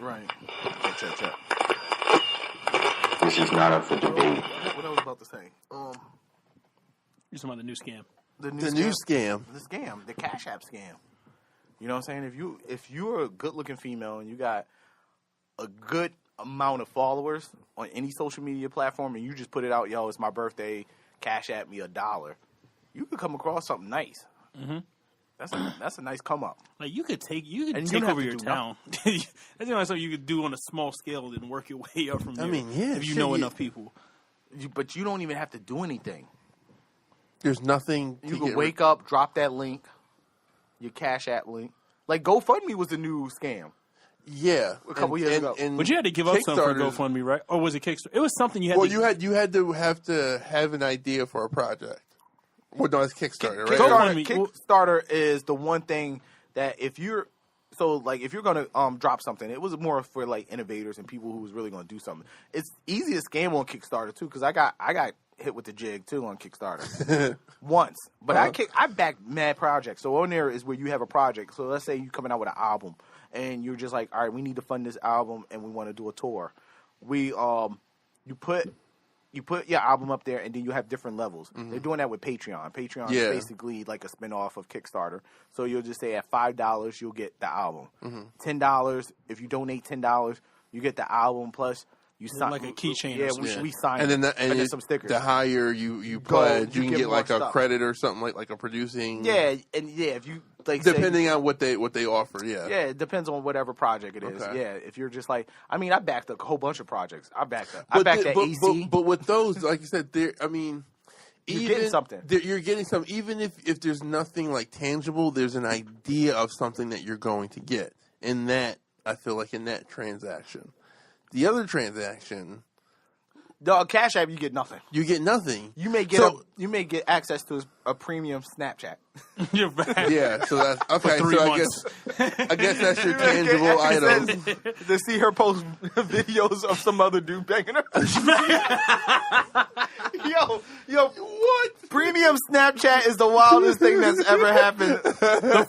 Right. Check. This is not up for debate. What I was about to say. You're talking about the new scam. The new scam. The scam. The Cash App scam. You know what I'm saying? If you're a good-looking female and you got a good amount of followers on any social media platform and you just put it out, yo, it's my birthday, Cash App me $1, you could come across something nice. Mm-hmm. That's a nice come up. Like you could take over your town. That's something you could do on a small scale and work your way up from there. I mean, yeah, if you know enough people. But you don't even have to do anything. There's nothing. You can wake up, drop that link, your Cash App link. Like GoFundMe was the new scam. Yeah, a couple years ago. But you had to give up something for GoFundMe, right? Or was it Kickstarter? It was something you had. Well, you had to have an idea for a project. Well, no, it's Kickstarter, right? Kickstarter is the one thing that if you're gonna drop something, it was more for like innovators and people who was really gonna do something. It's easy to scam on Kickstarter too, because I got hit with the jig too on Kickstarter once, but I backed mad projects. So on there is where you have a project. So let's say you're coming out with an album and you're just like, all right, we need to fund this album and we want to do a tour. You put your album up there, and then you have different levels. Mm-hmm. They're doing that with Patreon. Patreon is basically like a spinoff of Kickstarter. So you'll just say at $5, you'll get the album. Mm-hmm. $10, if you donate $10, you get the album plus you sign like a keychain. Yeah, we sign and then some stickers. The higher you pledge, you can get like a credit or something like a producing. Yeah, and if you like, depending on what they offer. Yeah, it depends on whatever project it is. Okay. Yeah, if you're just like, I mean, I backed a whole bunch of projects. I backed AZ. But with those, like you said, you're getting something. You're getting something. Even if there's nothing like tangible, there's an idea of something that you're going to get. In that, I feel like in that transaction. The other transaction, the Cash App, you get nothing. You get nothing. You may get access to a premium Snapchat. Yeah, so that's okay. So I guess that's your tangible item. To see her post videos of some other dude banging her. Yo, what? Premium Snapchat is the wildest thing that's ever happened. The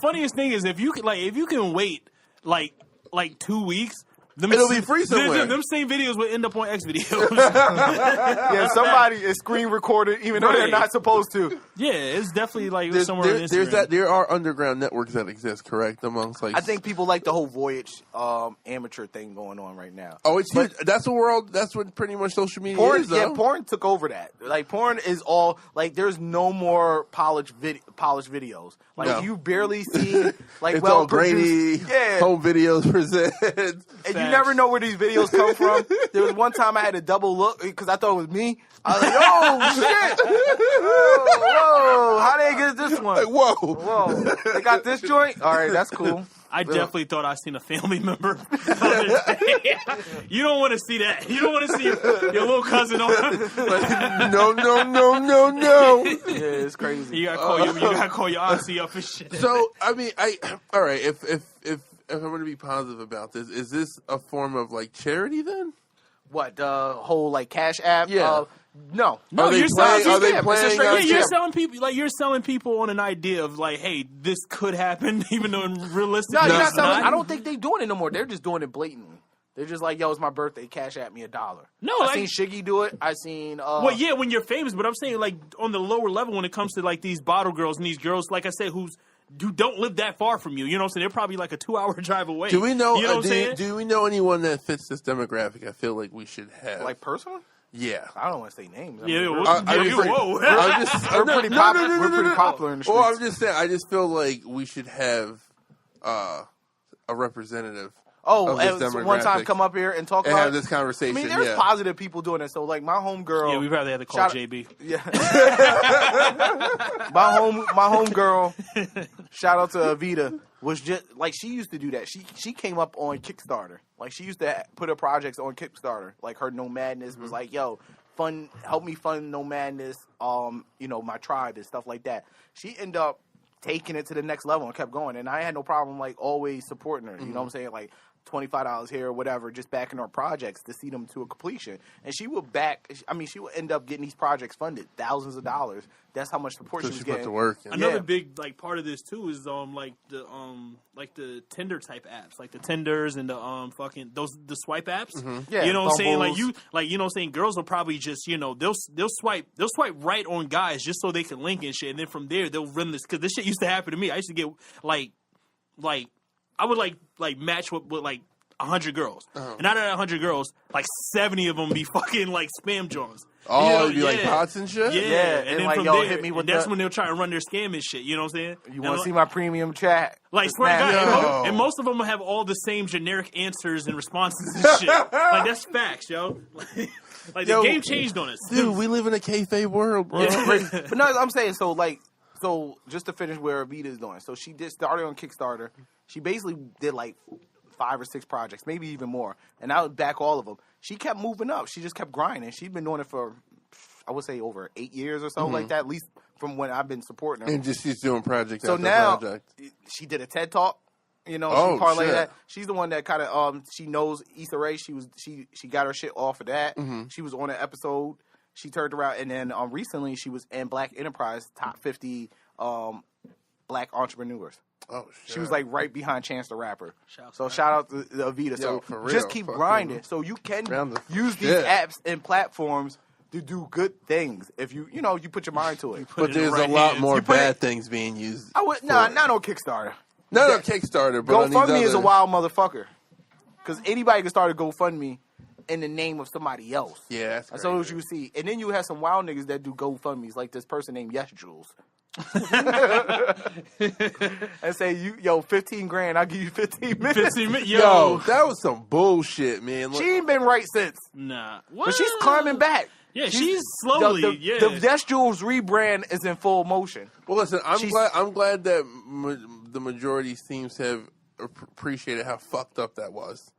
funniest thing is if you can wait like 2 weeks. It'll be free somewhere. Them same videos will end up on X videos. Yeah, somebody is screen recorded even though they're not supposed to. Yeah, it's definitely like somewhere on Instagram. There are underground networks that exist, correct? Amongst I think people like the whole Voyage amateur thing going on right now. Oh, it's huge. That's the world. That's what pretty much social media is. Yeah, porn took over that. Like porn is all like there's no more polished videos. Like you barely see like it's all grainy. Yeah, home videos present. And you never know where these videos come from. There was one time I had a double look because I thought it was me. I was like, oh, shit. Whoa, how they get this one? Like, whoa. They got this joint? All right, that's cool. I definitely thought I seen a family member. You don't want to see that. You don't want to see your little cousin on. No. Yeah, it's crazy. You gotta call your auntie up and shit. So I mean, all right. If I'm going to be positive about this, is this a form of like charity then? What, the whole like Cash App? Yeah. No, you're selling people on an idea of like, hey, this could happen, even though realistically, no, you're not selling. I don't think they're doing it no more. They're just doing it blatantly. They're just like, yo, it's my birthday. Cash App me $1. No, I seen Shiggy do it. I seen. Well, yeah, when you're famous, but I'm saying like on the lower level when it comes to like these bottle girls and these girls, like I said, who don't live that far from you. You know what I'm saying? They're probably like a 2-hour drive away. Do we know? You know what I'm saying? Do we know anyone that fits this demographic? I feel like we should have. Like personally? Yeah. I don't want to say names. Whoa. We're pretty popular in the streets. Well, I'm just saying, I just feel like we should have a representative. One time come up here and talk about have this conversation. I mean, there's positive people doing it. So, like, my homegirl. Yeah, we probably had to call JB. Yeah. my homegirl, shout out to Avita, was just, like, she used to do that. She came up on Kickstarter. Like, she used to put her projects on Kickstarter. Like, her No Madness was like, yo, help me fund No Madness, my tribe and stuff like that. She ended up taking it to the next level and kept going. And I had no problem, like, always supporting her. You know what I'm saying? Like, $25 here or whatever, just backing our projects to see them to a completion. And she would she would end up getting these projects funded, thousands of dollars. That's how much support she was getting. Put to work. Another big like part of this too is like the Tinder type apps, like the Tinders and the fucking the swipe apps. Mm-hmm. Yeah, you know what I'm saying? Bumbles. Like you know what I'm saying? Girls will probably just they'll swipe right on guys just so they can link and shit, and then from there they'll run this, because this shit used to happen to me. I used to get like I would like match with like 100 girls, and out of that 100 girls, like 70 of them be fucking like spam Johns. Oh, you like bots and shit? Yeah, and then like, from yo, there, hit me with that's when they'll try and run their scam and shit. You know what I'm saying? You want to see my premium chat? Like, swear to Snap. God, and most of them will have all the same generic answers and responses and shit. Like, that's facts, yo. Like the game changed on us. Dude, we live in a kayfabe world, bro. But no, I'm saying, so just to finish where Avita is doing. So she started on Kickstarter. She basically did like 5 or 6 projects, maybe even more. And I would back all of them. She kept moving up. She just kept grinding. She's been doing it for, I would say, over 8 years or so, like that, at least from when I've been supporting her. And just she's doing project so after now, project. she did a TED Talk. You know, Oh, she parlayed shit. that. She's the one that kind of she knows Issa Rae. She got her shit off of that. She was on an episode. She turned around, and then recently she was in Black Enterprise top 50 Black entrepreneurs. Oh, shit. She was like right behind Chance the Rapper. Shouts So shout out to Avita. Yo, So for real, just keep fucking grinding. So you can round the use these shit. apps and platforms to do good things if you put your mind to it. But in the there's right a lot hands. more You put bad it- things being used. I would not on Kickstarter. Not on Kickstarter, but on these GoFundMe is a other- wild motherfucker. Because anybody can start a GoFundMe in the name of somebody else. Yeah, that's That's all crazy. you see. And then you have some wild niggas that do GoFundMes, like this person named Yes Jules. And say, 15 grand, I'll give you 15 minutes. 15 minutes, Yo, that was some bullshit, man. Look, She ain't been right since. Nah. But she's climbing back. Yeah, she's slowly. The Yes Jules rebrand is in full motion. well, listen, I'm she's- glad that the majority seems to have appreciated how fucked up that was.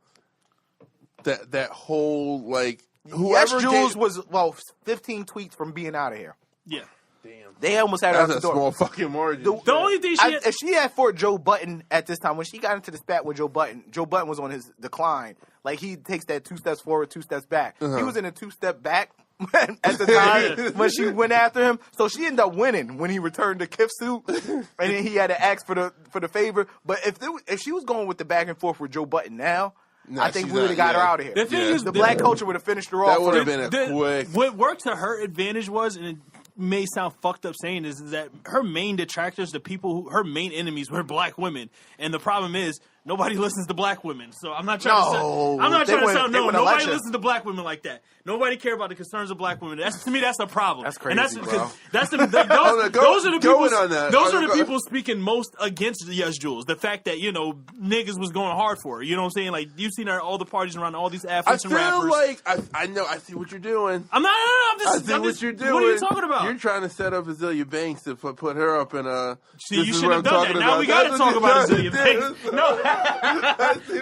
That whole like Yes whoever Jules gave- was 15 tweets from being out of here. Yeah. Damn. They almost had her out That's the a door. small fucking margin. The only thing she If she had fought Joe Button at this time, when she got into the spat with Joe Button was on his decline. Like, he takes that 2 steps forward, 2 steps back. He was in a 2-step back at the time when she went after him. So she ended up winning when he returned the Kif suit, and then he had to ask for the favor. But if she was going with the back and forth with Joe Button now, Nah, I think she's we would not- have got her yeah. out of here. The thing is, The black culture would have finished her off. That would have for- been a quick. What worked to her advantage was, and it may sound fucked up saying this, is that her main detractors, her main enemies were black women, and the problem is nobody listens to black women. So I'm not trying to sound. I'm not they trying to wouldn't- sound they no. wouldn't Nobody elect you. listens to black women like that. Nobody care about the concerns of black women. To me, that's a problem. That's And crazy, bro. That's the no, those are the go people. in on that. Those are the Go- people speaking most against Yes Jules. The fact that niggas was going hard for her. You know what I'm saying? Like, you've seen her at all the parties around all these I athletes and feel rappers. like I know. I see what you're doing. I'm not. I'm I just. see I'm what just, you're doing. What are you talking about? You're trying to set up Azealia Banks to put her up in a. See, this you is shouldn't what have I'm done that. talking Now we got to That's talk what about you're Azealia trying Banks. to do.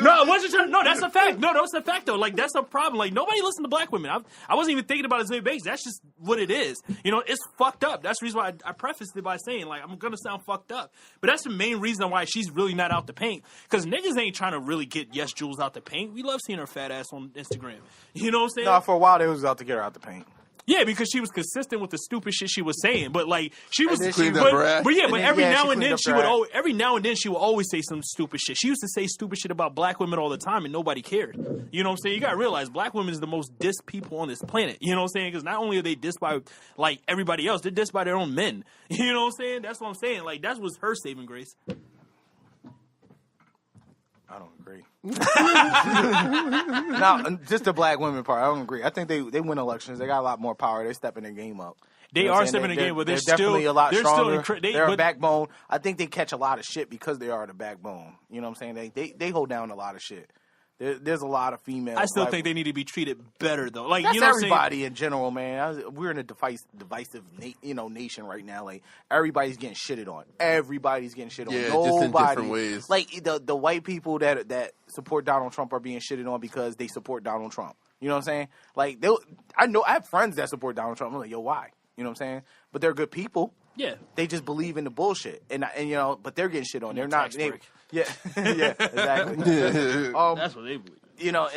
No, I wasn't trying. No, that's a fact. No, that's a fact though. Like, that's a problem. Like, nobody listens to black women. I wasn't even thinking about Azealia Banks. That's just what it is. It's fucked up. That's the reason why I prefaced it by saying, like, I'm gonna sound fucked up. But that's the main reason why she's really not out the paint. Because niggas ain't trying to really get Yes Jules out the paint. We love seeing her fat ass on Instagram. You know what I'm saying? No, for a while they was out to get her out the paint. Yeah, because she was consistent with the stupid shit she was saying. But like she was, then she cleaned up her ass. but And then, every yeah, now she and cleaned then up she her would ass. every now and then she would always say some stupid shit. She used to say stupid shit about black women all the time, and nobody cared. You know what I'm saying? You gotta realize black women is the most dissed people on this planet. You know what I'm saying? Because not only are they dissed by like everybody else, they're dissed by their own men. You know what I'm saying? That's what I'm saying. Like that was her saving grace. I don't agree. No, just the black women part. I don't agree. I think they win elections. They got a lot more power. They're stepping their game up. They You know what are I'm saying? stepping the game, but they're definitely still a lot they're stronger. Still They're a backbone. I think they catch a lot of shit because they are the backbone. You know what I'm saying? They hold down a lot of shit. There's a lot of females. I still like, think they need to be treated better though. Like that's you know what I'm saying? everybody in general, man. We're in a divisive, nation right now. Like everybody's getting shitted on. Everybody's getting shit on. Yeah, Nobody, just in different ways. Like the white people that support Donald Trump are being shitted on because they support Donald Trump. You know what I'm saying? Like I have friends that support Donald Trump. I'm like, yo, why? You know what I'm saying? But they're good people. Yeah. They just believe in the bullshit, and but they're getting shit on. They're not. Tax break. Yeah, yeah, exactly. That's what they believe. You know,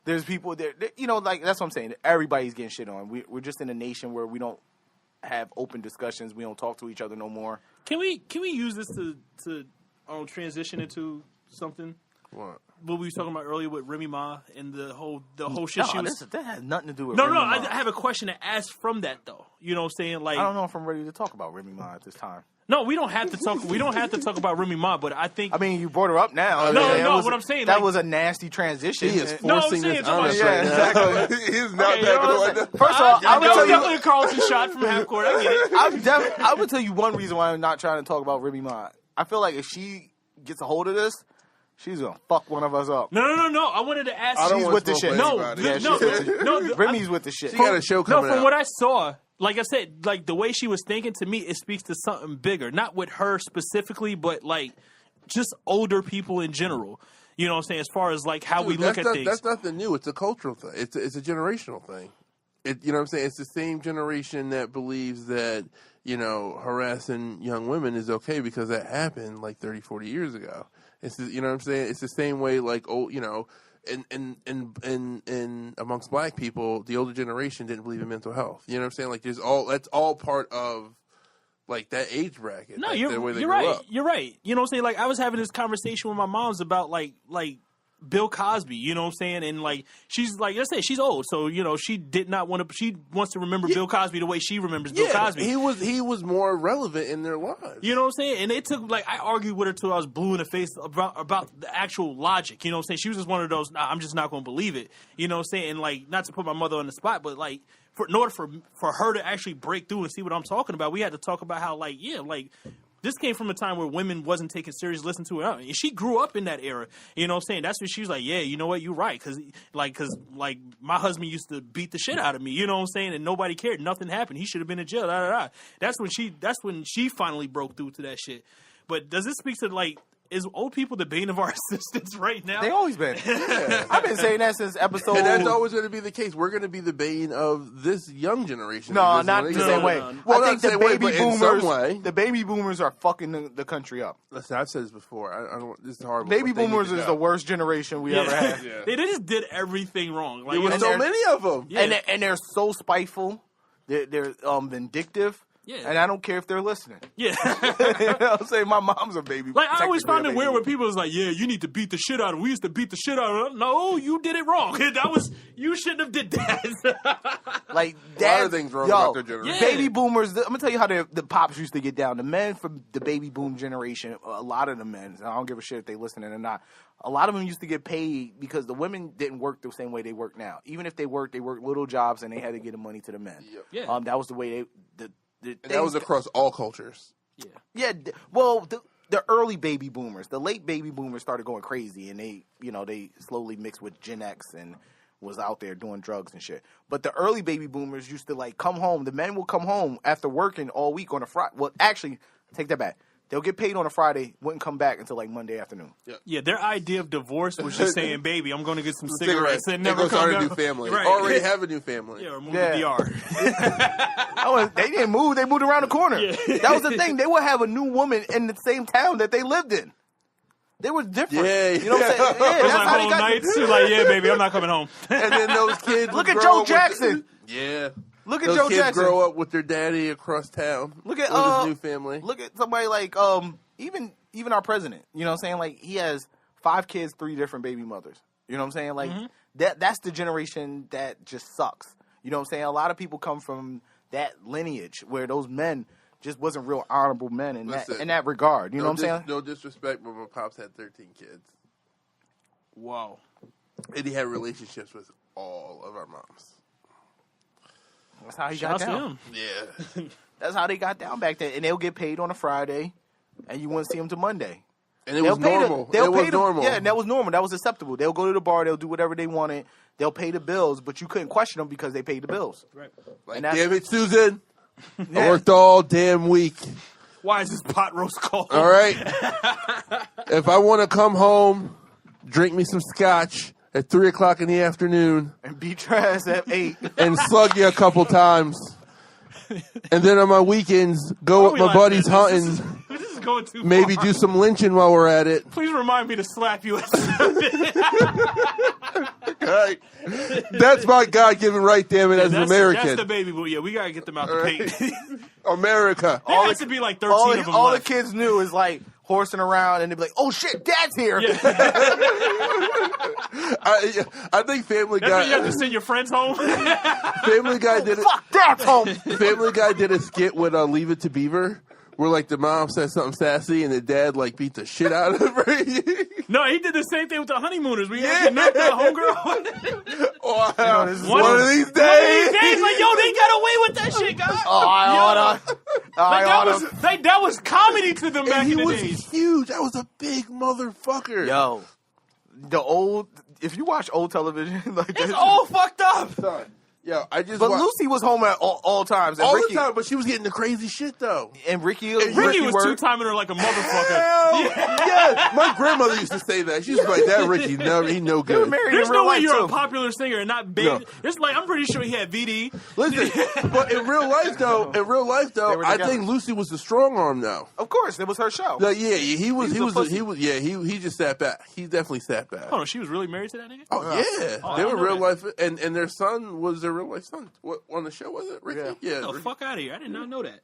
there's people there. You know, like that's what I'm saying. Everybody's getting shit on. We're just in a nation where we don't have open discussions. We don't talk to each other no more. Can we use this to transition into something? What? What we were talking about earlier with Remy Ma and the whole shit she was. That has nothing to do with. No, Remy Ma. I have a question to ask from that though. You know what I'm saying? Like, I don't know if I'm ready to talk about Remy Ma at this time. No, we don't have to talk. We don't have to talk about Remy Ma, but I think. I mean, you brought her up now. No. What I'm saying, that was a nasty transition. He is forcing this on us right now. He's not Okay, backing you know away. First of all, I would tell you. definitely a Carlton shot from half court. I get it. I would tell you one reason why I'm not trying to talk about Remy Ma. I feel like if she gets a hold of this, she's gonna fuck one of us up. No. I wanted to ask. I don't She's want with to the smoke shit. with anybody. No. Remy's with the shit. She got a show coming out. From what I saw, like I said, like the way she was thinking, to me, it speaks to something bigger. Not with her specifically, but like just older people in general. You know what I'm saying? As far as like how we look at things. That's nothing new. It's a cultural thing. It's a generational thing. You know what I'm saying? It's the same generation that believes that, you know, harassing young women is okay because that happened like 30, 40 years ago. You know what I'm saying? It's the same way like, you know, in amongst black people, the older generation didn't believe in mental health. You know what I'm saying? Like that's all part of like that age bracket. No, like, you're right. Up. You're right. You know what I'm saying? Like I was having this conversation with my mom's about like Bill Cosby, you know what I'm saying? And like she's like I said, she's old, so you know she did not want to. She wants to remember Bill Cosby the way she remembers Bill Cosby. He was more relevant in their lives. You know what I'm saying? And it took like I argued with her till I was blue in the face about the actual logic. You know what I'm saying? She was just one of those. Nah, I'm just not going to believe it. You know what I'm saying? And like not to put my mother on the spot, but like in order for her to actually break through and see what I'm talking about, we had to talk about how like this came from a time where women wasn't taken serious, listen to her. And she grew up in that era. You know what I'm saying? That's when she was like, yeah, you know what? You're right. Cause my husband used to beat the shit out of me. You know what I'm saying? And nobody cared. Nothing happened. He should have been in jail. Da, da, da. That's when she finally broke through to that shit. But does this speak to like, is old people the bane of our existence right now? They always been. Yeah. I've been saying that since episode. And that's always going to be the case. We're going to be the bane of this young generation. No, not the same way. Well, I think the baby boomers. The baby boomers are fucking the country up. Listen, I've said this before. I don't. This is horrible. Baby boomers is the worst generation we ever had. Yeah. They just did everything wrong. Like, there was so many of them. Yeah. And they're so spiteful. They're vindictive. Yeah. And I don't care if they're listening. Yeah. You know what I'm saying? My mom's a baby. Like, I always found it weird when boomer. people was like, yeah, you need to beat the shit out of him. We used to beat the shit out of him. No, you did it wrong. You shouldn't have did that. Like, a lot of things wrong about their generation. Yeah. Baby boomers, I'm going to tell you how the pops used to get down. The men from the baby boom generation, a lot of the men, and I don't give a shit if they listening or not, a lot of them used to get paid because the women didn't work the same way they work now. Even if they worked little jobs and they had to get the money to the men. Yep. Yeah. That was the way And that was across all cultures. Yeah, well, the early baby boomers, the late baby boomers started going crazy, and they slowly mixed with Gen X and was out there doing drugs and shit. But the early baby boomers used to like come home. The men will come home after working all week on a Friday. Well, actually, take that back. They'll get paid on a Friday, wouldn't come back until like Monday afternoon. Yeah, their idea of divorce was just saying, baby, I'm going to get some cigarettes and never go come start down. a new family. Right. Already have a new family. Yeah, or move to DR. They didn't move. They moved around the corner. Yeah. That was the thing. They would have a new woman in the same town that they lived in. They were different. Yeah. You know what I'm saying? Yeah, It was that's like how they whole got. nights. She was like, yeah, baby, I'm not coming home. And then those kids Look would at grow Joe up Jackson. Yeah. Look at Those Joe kids Jackson. grow up with their daddy across town. Look at with his new family. Look at somebody like even our president. You know what I'm saying? Like he has 5 kids, 3 different baby mothers. You know what I'm saying? Like that's the generation that just sucks. You know what I'm saying? A lot of people come from that lineage where those men just wasn't real honorable men in that regard. You know what I'm saying? No disrespect, but my pops had 13 kids. Wow. And he had relationships with all of our moms. That's how he Shout got out to down. him. Yeah. That's how they got down back then. And they'll get paid on a Friday, and you wouldn't see them till Monday. And it was normal. It was normal. Yeah, and that was normal. That was acceptable. They'll go to the bar. They'll do whatever they wanted. They'll pay the bills, but you couldn't question them because they paid the bills. Right. Like, damn it, Susan. Yeah. I worked all damn week. Why is this pot roast cold? All right. If I want to come home, drink me some scotch at 3 o'clock in the afternoon And beat your ass at 8. and slug you a couple times. And then on my weekends, go with my buddies hunting is going too Maybe far. do some lynching while we're at it. Please remind me to slap you. Right. That's my God-given right, damn it, as an American. That's the baby boy. Yeah, we gotta get them out the paint. America. There has to be like 13 of them all left. the kids knew is like horsing around, and they'd be like, "Oh shit, Dad's here!" Yeah. I think Family That's when you have Guy. to send your friends home. Family Guy did it. Fuck, Dad's home. Family Guy did a skit with Leave It to Beaver, where like the mom said something sassy and the dad like beat the shit out of her. No, he did the same thing with the honeymooners. We actually knocked out homegirl. Wow. This is One of these One of these days. days, like, yo, they got away with that shit, guys. That was comedy to them back And he in the was days. huge. That was a big motherfucker. Yo, if you watch old television, like It's all fucked up. Son. Yo, I just But watched Lucy was home at all times. And all Ricky, the time, but she was getting the crazy shit though. And Ricky Ricky was worked. two-timing her like a motherfucker. Hell yeah. My grandmother used to say that. She was like, "That Ricky, no, he no They were good." married There's in real no way life you're too. a popular singer and not big. No. It's like I'm pretty sure he had VD. Listen, but in real life though, They were I together. think Lucy was the strong arm though. Of course, it was her show. Like, yeah, he just sat back. He definitely sat back. Oh, she was really married to that nigga? Oh yeah, Oh, they I were know real that. life, and their son was their real life son. What on the show was it? Ricky? Yeah. Yeah. Get the Ricky. fuck out of here. I did not know that.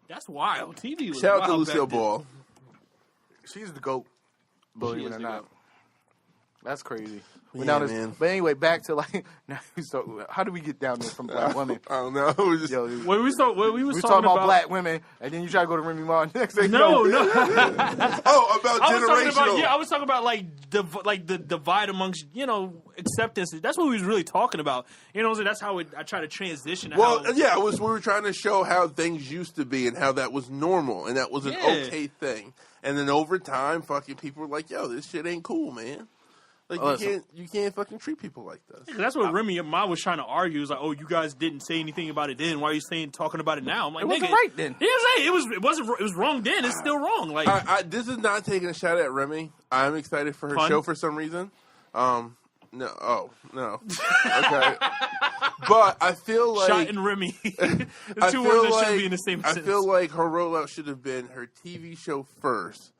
That's wild. TV was Shout out to wild Lucille back then. Ball. She's the GOAT, believe She it is or the not. GOAT. That's crazy. But, Yeah, now man. but anyway, back to like, so how do we get down there from black women? I don't know. It was just- Yo, When we was we talking about black women, and then you try to go to Remy Ma next thing. No, you know, no. about I was talking generational. about I was talking about like the divide amongst acceptance. That's what we was really talking about. So that's how I try to transition. To Well, how, yeah, we were trying to show how things used to be and how that was normal and that was an Yeah. okay thing. And then over time, fucking people were like, "Yo, this shit ain't cool, man. Like you can't fucking treat people like this." that's what Remy and Ma was trying to argue. It was like, oh, you guys didn't say anything about it then. Why are you talking about it now? I'm like, It wasn't nigga, right then. Yeah, it was wrong then. It's still wrong. Like, This is not taking a shot at Remy. I'm excited for her Pun? show for some reason. No. Oh, no. Okay. But I feel like Shot and Remy, the I two feel words that like- shouldn't be in the same I sentence. feel like her rollout should have been her TV show first.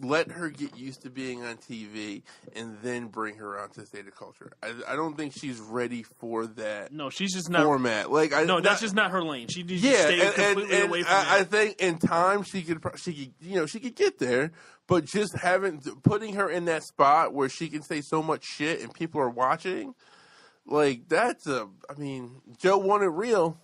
Let her get used to being on TV, and then bring her onto State of Culture. I don't think she's ready for that no, she's just not. format. Like, That's just not her lane. She needs to yeah, stay completely away from I that. think in time she could get there, but just putting her in that spot where she can say so much shit and people are watching, like Joe wanted real.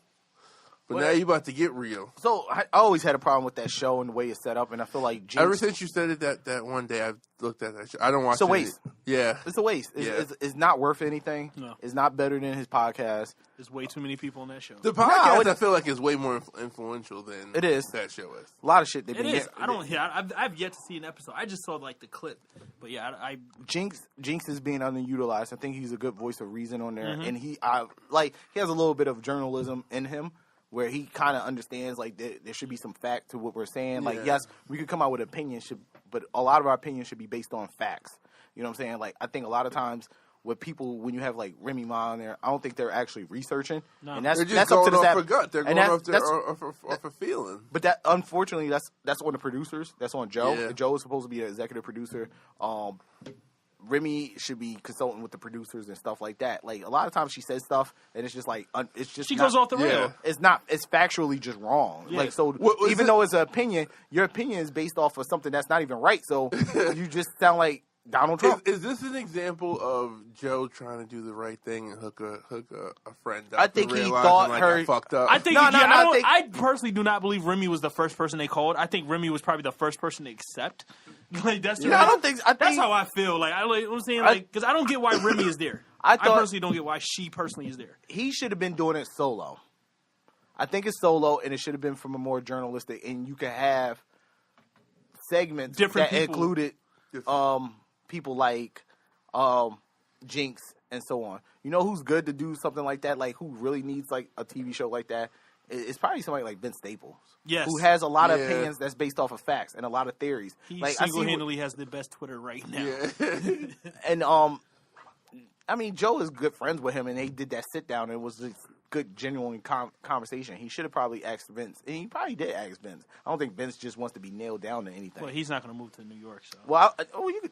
But now you about to get real. So I always had a problem with that show and the way it's set up, and I feel like Jinx, Ever since you said it that one day, I've looked at that show. I don't watch It's a it. waste. Yeah. it's a waste. It's, Yeah. it's not worth anything. No. It's not better than his podcast. There's way too many people on that show. The podcast, it- I feel like, is way more influential than It is. that show is. A lot of shit they've It been is. getting- I've yet to see an episode. I just saw like the clip, but yeah, I Jinx is being underutilized. I think he's a good voice of reason on there, Mm-hmm. and he has a little bit of journalism in him, where he kind of understands like there should be some fact to what we're saying. Like, Yeah. yes, we could come out with opinions, but a lot of our opinions should be based on facts. You know what I'm saying? Like, I think a lot of times with people, when you have like Remy Ma on there, I don't think they're actually researching, No. and that's They're just up to going the off sap- a gut. They're and going off that's- off a feeling. But that, unfortunately, that's on the producers. That's on Joe. Yeah. Joe is supposed to be an executive producer. Remy should be consulting with the producers and stuff like that. Like, a lot of times she says stuff and it's just like it's just she not- goes off the Yeah. rail. It's not. It's factually just wrong. Yeah. Like, so What was even it- though it's an opinion, your opinion is based off of something that's not even right. So you just sound like Donald Trump. Is this an example of Joe trying to do the right thing and hook a friend up? I think he realizing, thought like, her- I fucked up. I think. No, I personally do not believe Remy was the first person they called. I think Remy was probably the first person to accept. Like, that's No, I don't think. I That's think how I feel. Like, I'm saying, like, because I don't get why Remy is there. I I thought- personally don't get why she personally is there. he should have been doing it solo. I think it's solo, and it should have been from a more journalistic. And you could have segments Different that people. included people like Jinx and so on. You know who's good to do something like that? Like, who really needs like a TV show like that? It's probably somebody like Vince Staples. Yes. Who has a lot of Yeah. opinions that's based off of facts and a lot of theories. He Like, I see single-handedly has the best Twitter right now. Yeah. and I mean, Joe is good friends with him, and they did that sit down, and it was just good, genuine conversation. He should have probably asked Vince, and he probably did ask Vince. I don't think Vince just wants to be nailed down to anything. Well, he's not going to move to New York, so. Well, you could.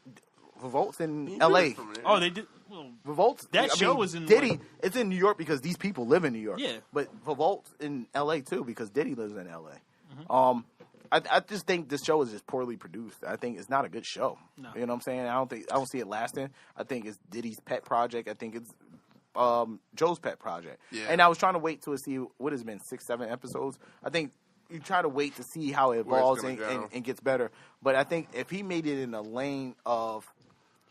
Revolt's in L.A. Oh, they did. Well, Revolt's. That show was in Diddy. like, it's in New York because these people live in New York. Yeah. But Revolt's in L.A. too because Diddy lives in L.A. Mm-hmm. I just think this show is just poorly produced. I think it's not a good show. No. You know what I'm saying? I don't see it lasting. I think it's Diddy's pet project. I think it's Joe's pet project. Yeah. And I was trying to wait to see what has been 6-7 episodes. I think you try to wait to see how it evolves and gets better. But I think if he made it in a lane of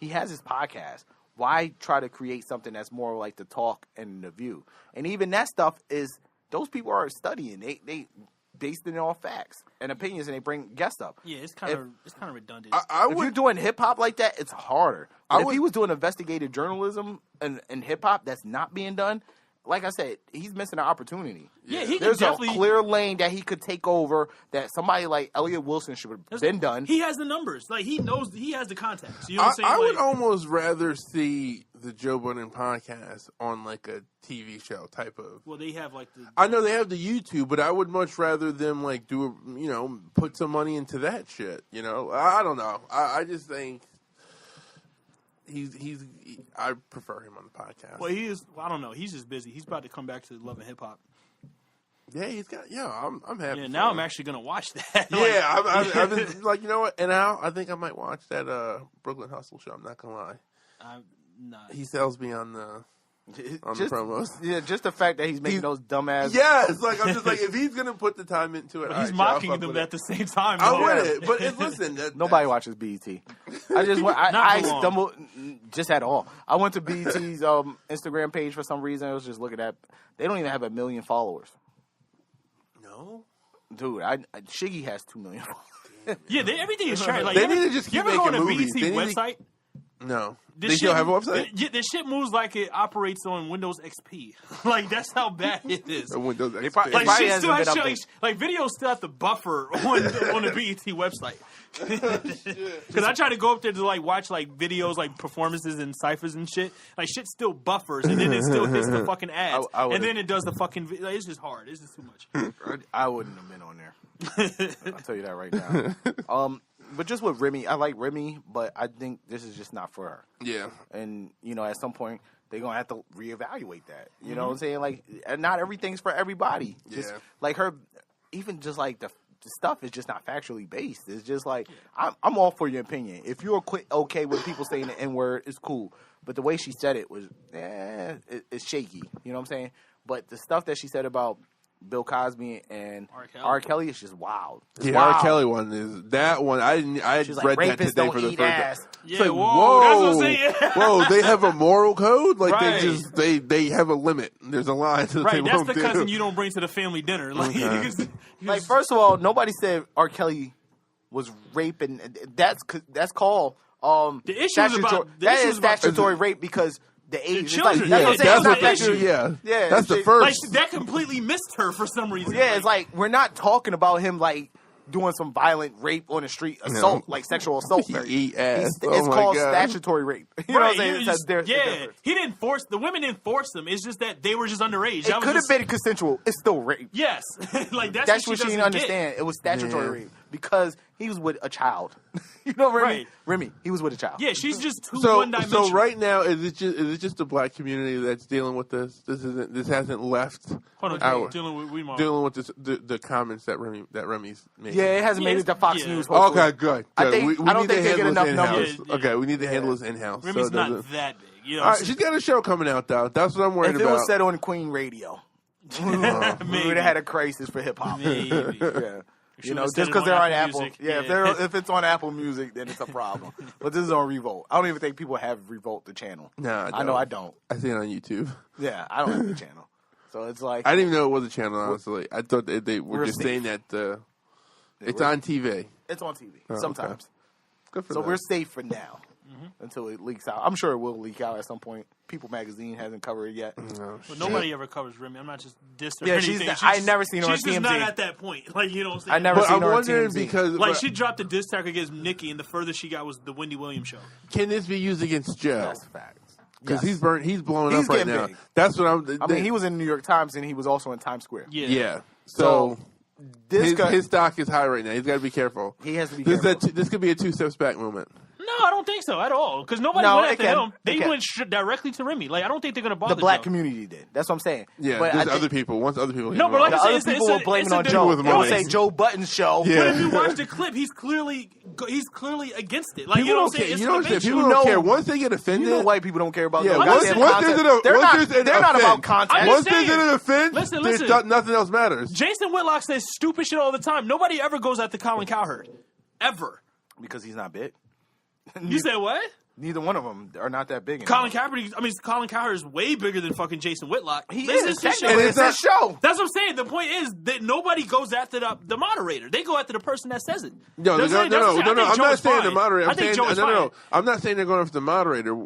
he has his podcast. Why try to create something that's more like the talk and the view? And even that stuff is those people are studying. They based it on facts and opinions, and they bring guests up. Yeah, it's kind of redundant. If you're doing hip hop like that, it's harder. If he was doing investigative journalism and hip hop that's not being done, like I said, he's missing an opportunity. Yeah, he There's can definitely a clear lane that he could take over that somebody like Elliot Wilson should have been done. He has the numbers. Like, he knows, he has the contacts. You know what I'm saying? I would almost rather see the Joe Budden podcast on like a TV show type of. Well, they have like the. I know they have the YouTube, but I would much rather them like put some money into that shit. You know, I don't know. I just think. I prefer him on the podcast. Well, he is. Well, I don't know. He's just busy. He's about to come back to Love and Hip Hop. Yeah, he's got. Yeah, I'm happy. Yeah, now I'm actually gonna watch that. Yeah, I've been like, you know what? And now I think I might watch that Brooklyn Hustle show. I'm not gonna lie. Nah. He sells me on the promos. Yeah, just the fact that he's making those dumbass. Yeah, it's like I'm just like if he's gonna put the time into it, He's mocking them at the same time. I'm with it, but listen, nobody watches BET. I just went. I stumbled just at all. I went to BET's Instagram page for some reason. I was just looking at. They don't even have 1 million followers. No, dude, Shiggy has 2 million followers. Yeah, everything is trash. Like, they need to just keep making movies. You ever go on a BET website? No. They still have a website? This shit moves like it operates on Windows XP. Like, that's how bad it is. Windows XP. Like, shit still has videos still have to buffer on the BET website. Because I try to go up there to like watch like videos, like performances and ciphers and shit. Like, shit still buffers, and then it still hits the fucking ads, and then it does the fucking. Like, it's just hard. It's just too much. I wouldn't have been on there. I'll tell you that right now. But just with Remy, I like Remy, but I think this is just not for her. Yeah. And, at some point, they're going to have to reevaluate that. You know what I'm saying? Like, not everything's for everybody. Just like her, even just like the stuff is just not factually based. It's just like, I'm all for your opinion. If you're okay with people saying the N-word, it's cool. But the way she said it was, it's shaky. You know what I'm saying? But the stuff that she said about Bill Cosby and R. Kelly is just wild. It's wild. R. Kelly one is that one. I read that today for the first time. Yeah, like, whoa, whoa, they have a moral code. Like right. they have a limit. There's a line to right. That's the cousin you don't bring to the family dinner. Like, like first of all, nobody said R. Kelly was raping. That's called the issue is about statutory rape because. The age, children. That's that's the first. Like, that completely missed her for some reason. Yeah, it's like we're not talking about him like doing some violent rape on the street, assault, like sexual assault. It's called statutory rape. You know what I'm saying? He didn't force the women. Didn't force them. It's just that they were just underage. It could have been consensual. It's still rape. Yes, like that's what she didn't understand. It was statutory rape because he was with a child. You know, Remy, he was with a child. Yeah, she's just too one-dimensional. So right now, is it just the black community that's dealing with this? This hasn't left. Hold on, dealing with this, the comments that Remy's made. Yeah, it hasn't made it to Fox News. Hopefully. Okay, good. I don't think they get enough numbers. Okay, we need to handle this in-house. Remy's not that big. You know all right, she's got a show coming out, though. That's what I'm worried about. If it was said on Queen Radio, we would have had a crisis for hip-hop. Yeah. Just because they're on Apple. Music. Yeah, if it's on Apple Music, then it's a problem. But this is on Revolt. I don't even think people have Revolt, the channel. No, I know I don't. I see it on YouTube. Yeah, I don't have the channel. So it's like... I didn't even know it was a channel, honestly. I thought they were just saying that it's on TV. It's on TV, sometimes. Okay. Good for so them. we're safe for now until it leaks out. I'm sure it will leak out at some point. People Magazine hasn't covered it yet. No, but nobody ever covers Remy. I'm not just dissing her. Yeah, anything. I never seen her on TMZ. She's just not at that point. Like, you know what I'm saying? I never seen her on TMZ. Because... Like, she dropped a diss track against Nicki, and the furthest she got was the Wendy Williams show. Can this be used against Joe? That's facts. because Yes. he's blowing up right getting now. big. That's what I'm. I mean, he was in the New York Times and he was also in Times Square. Yeah. So This his stock is high right now. He's got to be careful. He has to be careful. This could be a 2 steps back moment. No, I don't think so at all. Because nobody No, went it after can. him. They It can. went directly to Remy. Like, I don't think they're going to bother The black Joe. community did. That's what I'm saying. Yeah, but there's I think other people. Once other people, No, but like the I said, other it's people a- were blaming it's a on different- Joe. with They would money. say Joe Button's show. Yeah. But if you watch the clip, he's clearly against it. Like, people you know don't what I'm care. saying? It's You know what I'm saying? conventional. People don't know- care. Once they get offended, You know, white people don't care about Yeah, no once- goddamn once content. there's an- They're once not. there's an They're not offense. about content. I'm once just there's saying. an offense, Listen. there's nothing else matters. Jason Whitlock says stupid shit all the time. Nobody ever goes after Colin Cowherd. Ever. Because he's not big. You said what? Neither one of them are not that big. Colin Cowherd is way bigger than fucking Jason Whitlock. He This is. his show. Technically, it's his show. That's what I'm saying. The point is that nobody goes after the moderator. They go after the person that says it. No. That's what I'm saying. I I'm think not Joe saying is the fine. moderator. I think Joe is no. fine. I'm not saying they're going after the moderator.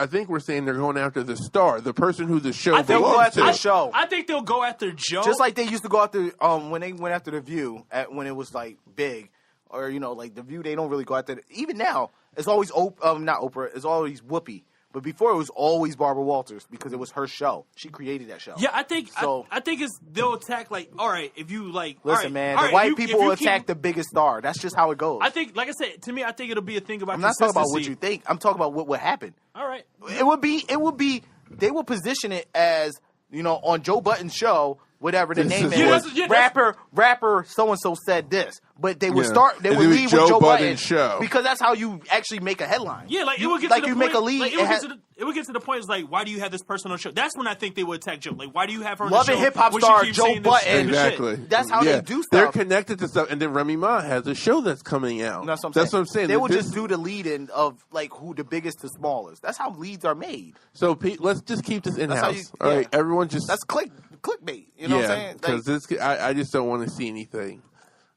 I think we're saying they're going after the star, the person who the show I think go belongs after to. the show. I think they'll go after Joe. Just like they used to go after when they went after the View when it was like big, or like the View. They don't really go after. Even now, it's always not Oprah. It's always Whoopi. But before it was always Barbara Walters because it was her show. She created that show. Yeah, I think So- I think they'll attack all right, if you Listen, all right, man, all the right, white if people you will keep- attack the biggest star. That's just how it goes. I think, like I said, to me, I think it'll be a thing about I'm not talking about what consistency. you think. I'm talking about what would happen. All right. It would be. They will position it as on Joe Budden's show, whatever the This name is is. what- Yeah, that's- rapper so and so said this, but they would Yeah. start. They It would would be lead Joe with Joe Budden's Budden show. because that's how you actually make a headline. Yeah, like it would get like to the you point, make a lead. Like, it would get to the point. It's like, why do you have this person on the show? That's when I think they would attack Joe. Like, why do you have her on Love the and show? hip hop when she star keeps Joe saying this Budden. stupid shit? Exactly. That's how they do They're stuff. connected to stuff, and then Remy Ma has a show that's coming out. That's what I'm saying. They would just do the lead in of like who the biggest to smallest. That's how leads are made. So Pete, let's just keep this in That's how house. you- All right, yeah. everyone, just That's clickbait. You know what I'm saying? because I just don't want to see anything.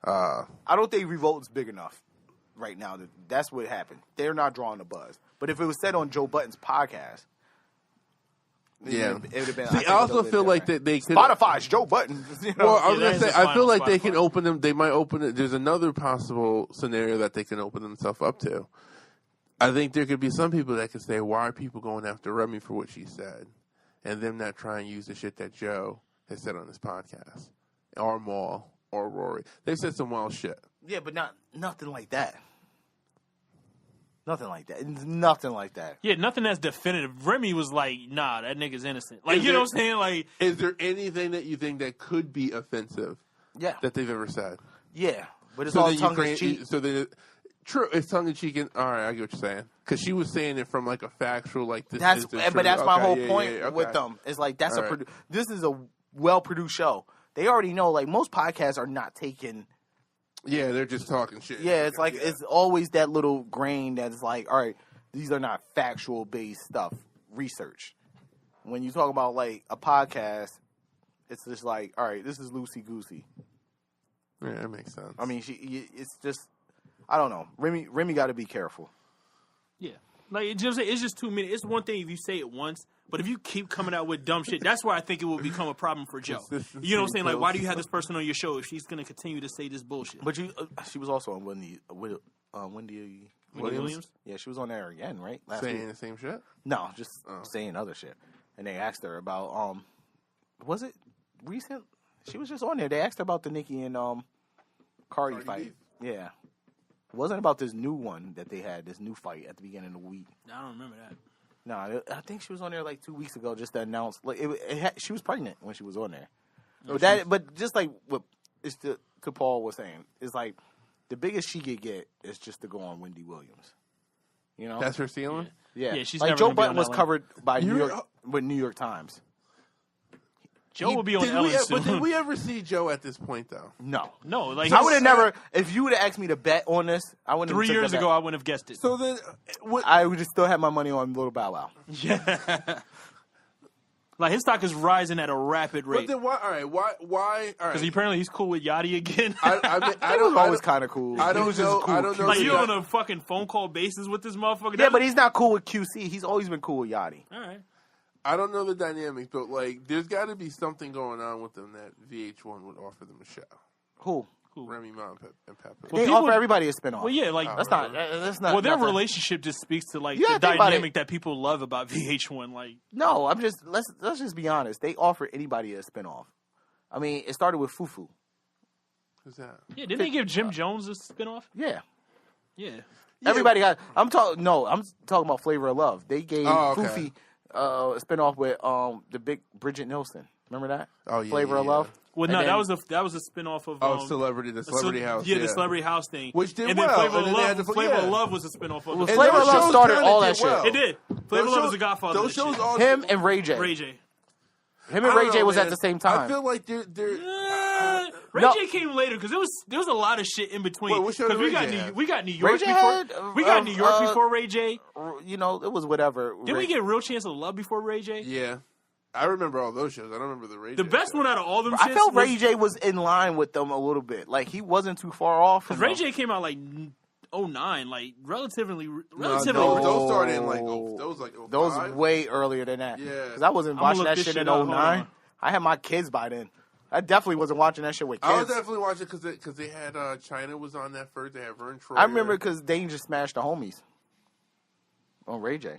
I don't think Revolt's big enough right now. That's what happened. They're not drawing the buzz. But if it was said on Joe Budden's podcast, Yeah. it would have been. See, I also feel like that they could. Spotify's Joe Budden. Well, I was Yeah, gonna that say, is a I final feel like spot they for can it. open them. They might open it. There's another possible scenario that they can open themselves up to. I think there could be some people that could say, "Why are people going after Remy for what she said?" and them not try and use the shit that Joe has said on his podcast, or Maul, or Rory. They've said some wild shit. Yeah, but nothing like that. Nothing like that. It's nothing like that. Yeah, nothing that's definitive. Remy was like, nah, that nigga's innocent. Like, Is you know there- what I'm saying? Like, Is there anything that you think that could be offensive Yeah, that they've ever said? yeah. But it's all then tongue in cheek. So then, true, it's tongue in cheek. All right, I get what you're saying because she was saying it from like a factual, like this. That's is the but truth. that's my Okay, whole yeah, point yeah, with okay. them. It's like that's All right. this is a well produced show. They already know. Like most podcasts are not taking. Yeah, they're just talking shit. Yeah, it's like it's always that little grain that's like, all right, these are not factual based stuff, research. When you talk about like a podcast, it's just like, all right, this is loosey goosey. Yeah, that makes sense. I mean, it's just, I don't know. Remy got to be careful. yeah. Like, it's just too many. It's one thing if you say it once, but if you keep coming out with dumb shit, that's where I think it will become a problem for Joe. Consistency You know what I'm saying? Like, kills. why do you have this person on your show if she's going to continue to say this bullshit? But she was also on Wendy Williams? Yeah, she was on there again, right? Last saying week. the same shit. No, just saying other shit. And they asked her about was it recent? She was just on there. They asked her about the Nicki and Cardi fight. beef. Yeah. It wasn't about this new one that they had, this new fight at the beginning of the week. I don't remember that. No, I think she was on there like 2 weeks ago just to announce like she was pregnant when she was on there. But just like what it's to Paul was saying, it's like the biggest she could get is just to go on Wendy Williams. You know? That's her ceiling. Yeah, Yeah, she's like never Joe gonna be Budden on was Ellen. covered by You're- New York Times. Joe will be on Did Ellen we, soon. but did we ever see Joe at this point though? No, No, like, I would have never. If you would have asked me to bet on this, I wouldn't. 3 years ago, I wouldn't have guessed it. So then, what? I would just still have my money on Little Bow Wow. Yeah. Like, his stock is rising at a rapid But rate. then why? All right, why? All Because right. apparently he's cool with Yachty again. I It was don't. always kind of cool. I He don't was just know. cool I with don't know. like, QC. you on a fucking phone call basis with this motherfucker? Yeah, but he's not cool with QC. He's always been cool with Yachty. All right. I don't know the dynamics, but like, there's got to be something going on with them that VH1 would offer them a show. Who? Remy Ma and Papoose. They offer everybody a spinoff. Well, yeah, like that's not. Well, their nothing. relationship just speaks to like Yeah, the think about dynamic it. that people love about VH1. Like, No, I'm just let's just be honest. They offer anybody a spinoff. I mean, it started with Fufu. Who's that? yeah, didn't they give Jim Jones a spinoff? Yeah. Yeah. Everybody got. I'm talking about Flavor of Love. They gave okay. Fufi a spinoff with the big Bridget Nielsen. Remember that? Oh, yeah, Flavor of yeah. Love. Well, And no, then- that was a spinoff of The Celebrity House. Yeah, the Celebrity House thing, Which did and well, then Flavor and of then they had Love. to- Flavor of yeah. Love was a spinoff of Well, it. And Flavor of those Love shows started kinda all did that shit. well. It did. Flavor of Love shows- was the godfather. Those of that shows shit. all Him and Ray J. Ray J. Him I and Ray don't J know, was man. at the same time. I feel like they're Ray No. J came later because there was a lot of shit in between. Wait, what show did we Ray got J have? we got New York Ray J before had, we got New York before Ray J. You know, it was whatever. Did we get Real Chance of Love before Ray J? Yeah. I remember all those shows. I don't remember the Ray J. The best show. one out of all them. I shits felt was, Ray J was in line with them a little bit. Like he wasn't too far off. From Ray them. J came out like 09, like relatively. No, relatively. those started in like those like 05. Those way earlier than that. Yeah. Because I wasn't I'ma watching look that this shit shit in up. Hold 09. on. I had my kids by then. I definitely wasn't watching that shit with kids. I was definitely watching because they had China was on that first. They had Vern Troyer. I remember because Danger smashed the homies on Ray J.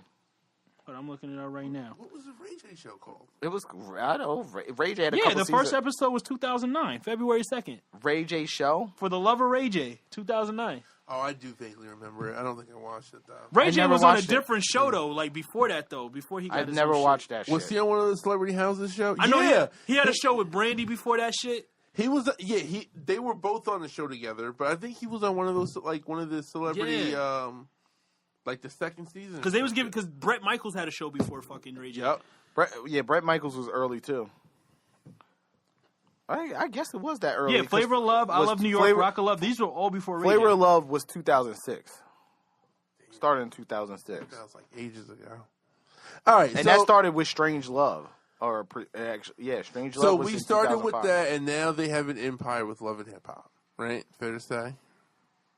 But I'm looking it up right now. What was the Ray J show called? It was I don't know. Ray J had a Yeah, couple the first seasons. episode was 2009, February 2nd. Ray J show. For the Love of Ray J, 2009. Oh, I do vaguely remember it. I don't think I watched it though. Ray I J never was on a watched it. different show though. Like before that though, before he got. I've his never own watched shit. that shit. Was he on one of the Celebrity Houses show? I know Yeah. he had a show with Brandy before that shit. He was. Yeah, they were both on the show together, but I think he was on one of those like one of the celebrity like the second season. Because Bret Michaels had a show before fucking Ray J. Yep. Brett Michaels was early too. I guess it was that early. Yeah, Flavor of Love, I Love New York, Rock of Love. These were all before Ray J. Flavor of Love was 2006. Started in 2006. That was like ages ago. All right, And that started with Strange Love. Strange Love. So was we in started with 2005. that, and now they have an empire with Love and Hip Hop, right? Fair to say.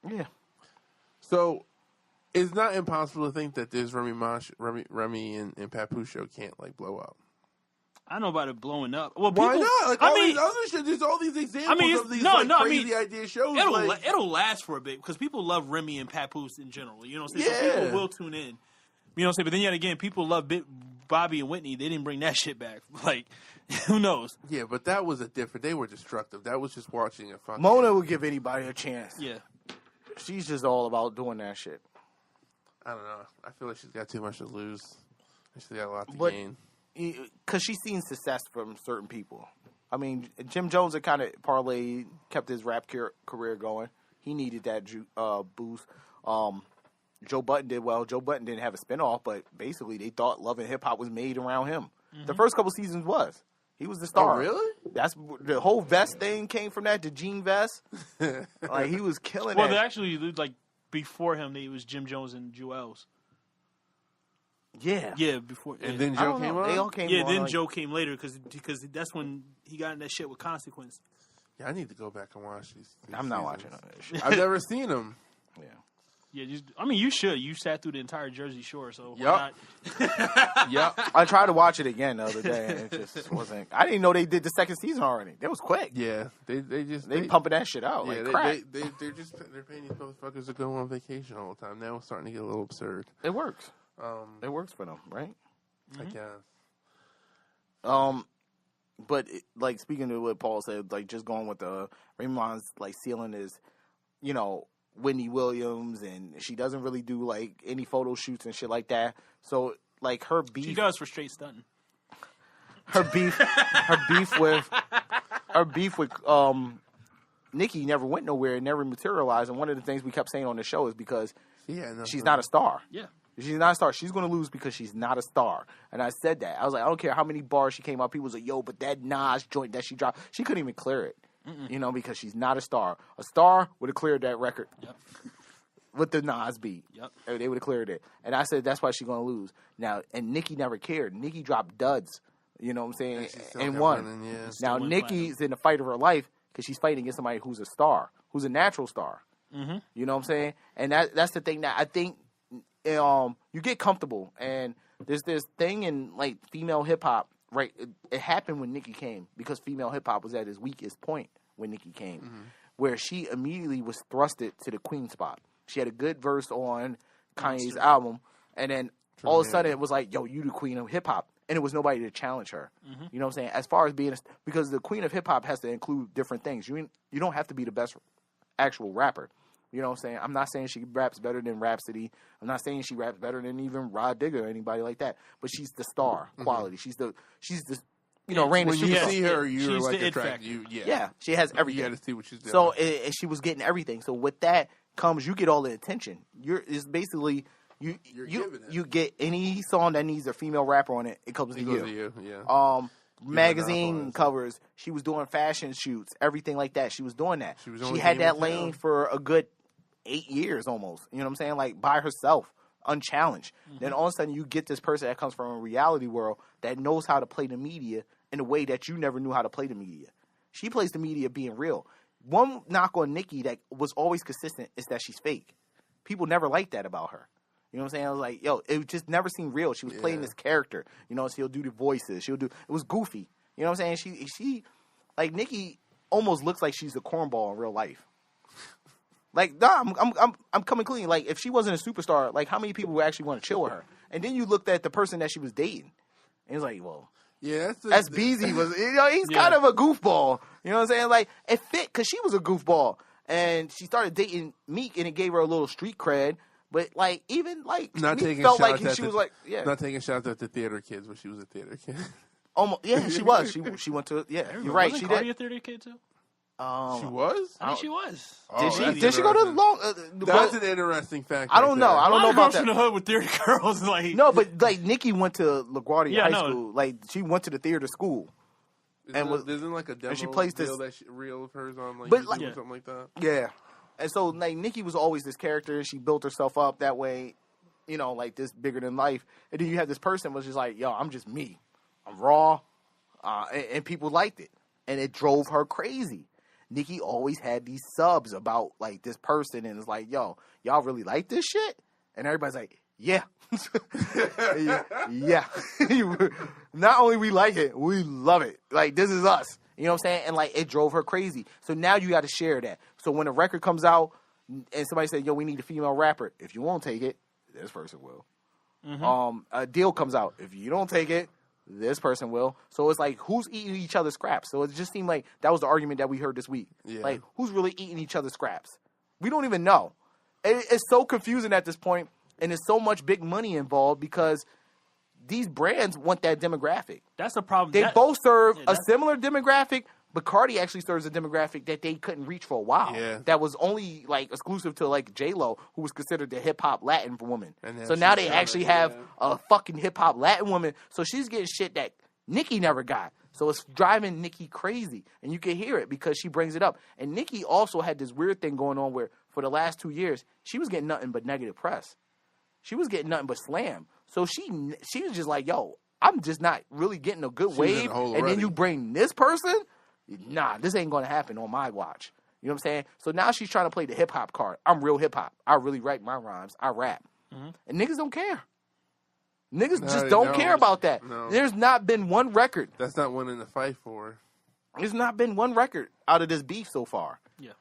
Yeah. So it's not impossible to think that this Remy and Papoose show can't like blow up. I don't know about it blowing up. Well, Why people, not? Like I all mean, these other shit. There's all these examples of these crazy idea shows. It'll last for a bit because people love Remy and Papoose in general. You know what I'm saying? Yeah. So people will tune in. You know what I'm saying? But then yet again, people love Bobby and Whitney. They didn't bring that shit back. Like, who knows? Yeah, but that was they were destructive. That was just watching a fucking. Mona would give anybody a chance. Yeah. She's just all about doing that shit. I don't know. I feel like she's got too much to lose. She's got a lot to But- gain. Because she's seen success from certain people. I mean, Jim Jones had kind of parlayed, kept his rap career going. He needed that boost. Joe Budden did well. Joe Budden didn't have a spinoff, but basically they thought Love and Hip Hop was made around him. Mm-hmm. The first couple seasons was. He was the star. Oh, really? That's the whole vest thing came from that. The jean vest, like he was killing Well, it. they actually, like, before him, it was Jim Jones and Jewels. Yeah, Yeah, before. And yeah. then I Joe don't came know. on. They all came. Yeah, on, then like, Joe came later because that's when he got in that shit with Consequence. Yeah, I need to go back and watch these I'm not seasons. watching none of that shit. I've never seen them. Yeah. Yeah, I mean, you should. You sat through the entire Jersey Shore, so why Yup. not? Yep. I tried to watch it again the other day, and it just wasn't. I didn't know they did the second season already. That was quick. Yeah, they Pumping that shit out Yeah, like crack. they're paying these motherfuckers to go on vacation all the time. Now it's starting to get a little absurd. It works. It works for them, right? I guess. But like speaking to what Paul said, like just going with the Raymond's like ceiling is, you know, Whitney Williams, and she doesn't really do like any photo shoots and shit like that. So like her beef, She does for straight stunting. her beef with Nikki never went nowhere and never materialized. And one of the things we kept saying on the show is because she's not a star. Yeah. She's not a star. She's going to lose because she's not a star. And I said that. I was like, I don't care how many bars she came up. People was like, yo, but that Nas joint that she dropped, she couldn't even clear it. You know, because she's not a star. A star would have cleared that record with the Nas beat. They would have cleared it. And I said, that's why she's going to lose. Now, and Nikki never cared. Nikki dropped duds. You know what I'm saying? And won. Now, Nikki's in the fight of her life because she's fighting against somebody who's a star, who's a natural star. You know what I'm saying? And that's the thing that I think you get comfortable. And there's this thing in, like, female hip-hop, right? It happened when Nikki came because female hip-hop was at its weakest point when Nikki came. where she immediately was thrusted to the queen spot. She had a good verse on Kanye's album, and then all of a sudden it was like, yo, you the queen of hip-hop. And it was nobody to challenge her. Mm-hmm. You know what I'm saying? As far as being, because the queen of hip-hop has to include different things. You don't have to be the best actual rapper. You know what I'm saying? I'm not saying she raps better than Rhapsody. I'm not saying she raps better than even Rod Digger or anybody like that. But she's the star quality. She's the reign of when you see her, you're like attracted. Yeah, she has everything. You got to see what she's doing. So she was getting everything. So with that comes, you get all the attention. It's basically you get any song that needs a female rapper on it. It comes to you. Yeah. Magazine covers. She was doing fashion shoots, everything like that. She was doing that. She had that lane for a good 8 years almost. You know what I'm saying? Like by herself, unchallenged. Mm-hmm. Then all of a sudden you get this person that comes from a reality world that knows how to play the media in a way that you never knew how to play the media. She plays the media being real. One knock on Nicki that was always consistent is that she's fake. People never liked that about her. You know what I'm saying? I was like, yo, it just never seemed real. She was playing this character. You know, she'll do the voices. It was goofy. You know what I'm saying? She like Nicki almost looks like she's a cornball in real life. Like, nah, I'm coming clean. Like, if she wasn't a superstar, like, how many people would actually want to chill with her? And then you looked at the person that she was dating, and it's like, well, that's Beezy was, he's kind of a goofball. You know what I'm saying? Like, it fit because she was a goofball, and she started dating Meek, and it gave her a little street cred. But like, even like, not Meek felt like she was like, not taking shots at the theater kids when she was a theater kid. Almost, she was. She went to, you're right. She did. She a theater kid too. She was? I think she was. Did she go to the long? That's an interesting fact. I don't know. I don't know about that. In the hood with 30 girls, like no, but like Nicki went to LaGuardia High School. Like she went to the theater school. Isn't like a demo and she plays deal reel of hers on like but YouTube or something like that? Yeah, and so like Nicki was always this character, and she built herself up that way. You know, like this bigger than life. And then you have this person was just like, yo, I'm just me. I'm raw, and people liked it, and it drove her crazy. Nicki always had these subs about like this person, and it's like, yo, y'all really like this shit? And everybody's like, yeah. Yeah. Not only we like it, we love it. Like, this is us. You know what I'm saying? And like, it drove her crazy. So now you got to share that. So when a record comes out and somebody says, yo, we need a female rapper, if you won't take it, this person will. Mm-hmm. A deal comes out. If you don't take it, this person will. So it's like, who's eating each other's scraps? So it just seemed like that was the argument that we heard this week. Yeah. Like, who's really eating each other's scraps? We don't even know. It's so confusing at this point, and there's so much big money involved because these brands want that demographic. That's the problem. They both serve a similar demographic, but Cardi actually serves a demographic that they couldn't reach for a while. Yeah. That was only like exclusive to like J-Lo, who was considered the hip hop Latin woman. So now they actually have a fucking hip hop Latin woman. So she's getting shit that Nicki never got. So it's driving Nicki crazy, and you can hear it because she brings it up. And Nicki also had this weird thing going on where for the last 2 years she was getting nothing but negative press. She was getting nothing but slam. So she was just like, yo, I'm just not really getting a good wave. And then you bring this person? Nah, this ain't going to happen on my watch. You know what I'm saying? So now she's trying to play the hip-hop card. I'm real hip-hop. I really write my rhymes. I rap. Mm-hmm. And niggas don't care. Niggas just don't care about that. No. There's not been one record. That's not one in the fight for. There's not been one record out of this beef so far. Yeah.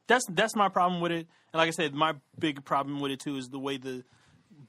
That's my problem with it. And like I said, my big problem with it, too, is the way the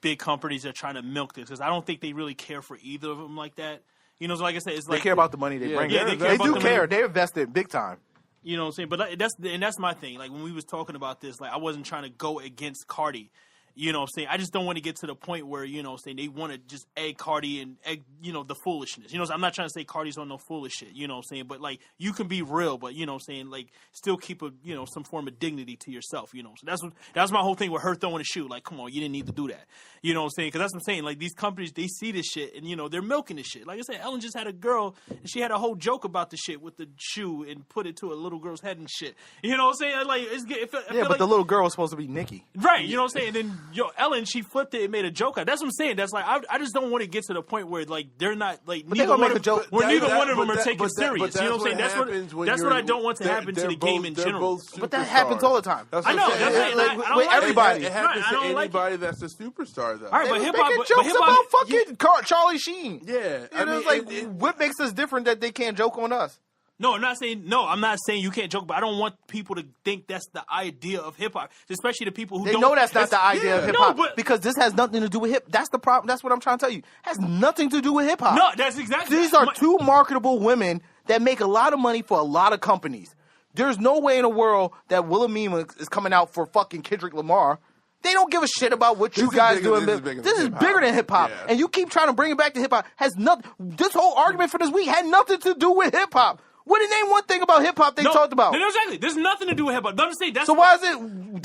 big companies are trying to milk this. Because I don't think they really care for either of them like that. You know, so like I said, it's like... They care about the money they bring. Yeah, they do care. They're invested big time. You know what I'm saying? But that's my thing. Like, when we was talking about this, like, I wasn't trying to go against Cardi. You know what I'm saying? I just don't want to get to the point where, you know what I'm saying, they want to just egg Cardi and egg, you know, the foolishness. You know what I'm saying? I'm not trying to say Cardi's on no foolish shit, you know what I'm saying? But, like, you can be real, but, you know what I'm saying, like, still keep a, you know, some form of dignity to yourself, you know. So that's my whole thing with her throwing a shoe. Like, come on, you didn't need to do that. You know what I'm saying? Because that's what I'm saying. Like, these companies, they see this shit and, you know, they're milking this shit. Like I said, Ellen just had a girl and she had a whole joke about the shit with the shoe and put it to a little girl's head and shit. You know what I'm saying? Like, but the little girl was supposed to be Nicki. Right, you know what I'm saying? And then, Ellen, she flipped it and made a joke out. That's what I'm saying. That's like, I just don't want to get to the point where, like, they're not, like, neither one of them are taking serious. You know what I'm saying? That's what I don't want to happen to the game in general. But that happens all the time. I know. With everybody. It happens to anybody that's a superstar, though. All right, but hip-hop... jokes about fucking Charlie Sheen. Yeah. I mean, like, what makes us different that they can't joke on us? No, I'm not saying you can't joke, but I don't want people to think that's the idea of hip hop, especially the people who They don't know that's not the idea of hip hop but because this has nothing to do with hip. That's the problem. That's what I'm trying to tell you. It has nothing to do with hip hop. No, that's exactly. These are two marketable women that make a lot of money for a lot of companies. There's no way in the world that Wilhelmina is coming out for fucking Kendrick Lamar. They don't give a shit about what you guys do. This is bigger than hip hop, and you keep trying to bring it back to hip hop. Has nothing. This whole argument for this week had nothing to do with hip hop. What did name one thing about hip hop they talked about? No, exactly. There's nothing to do with hip hop. Don't say that's. So why is it?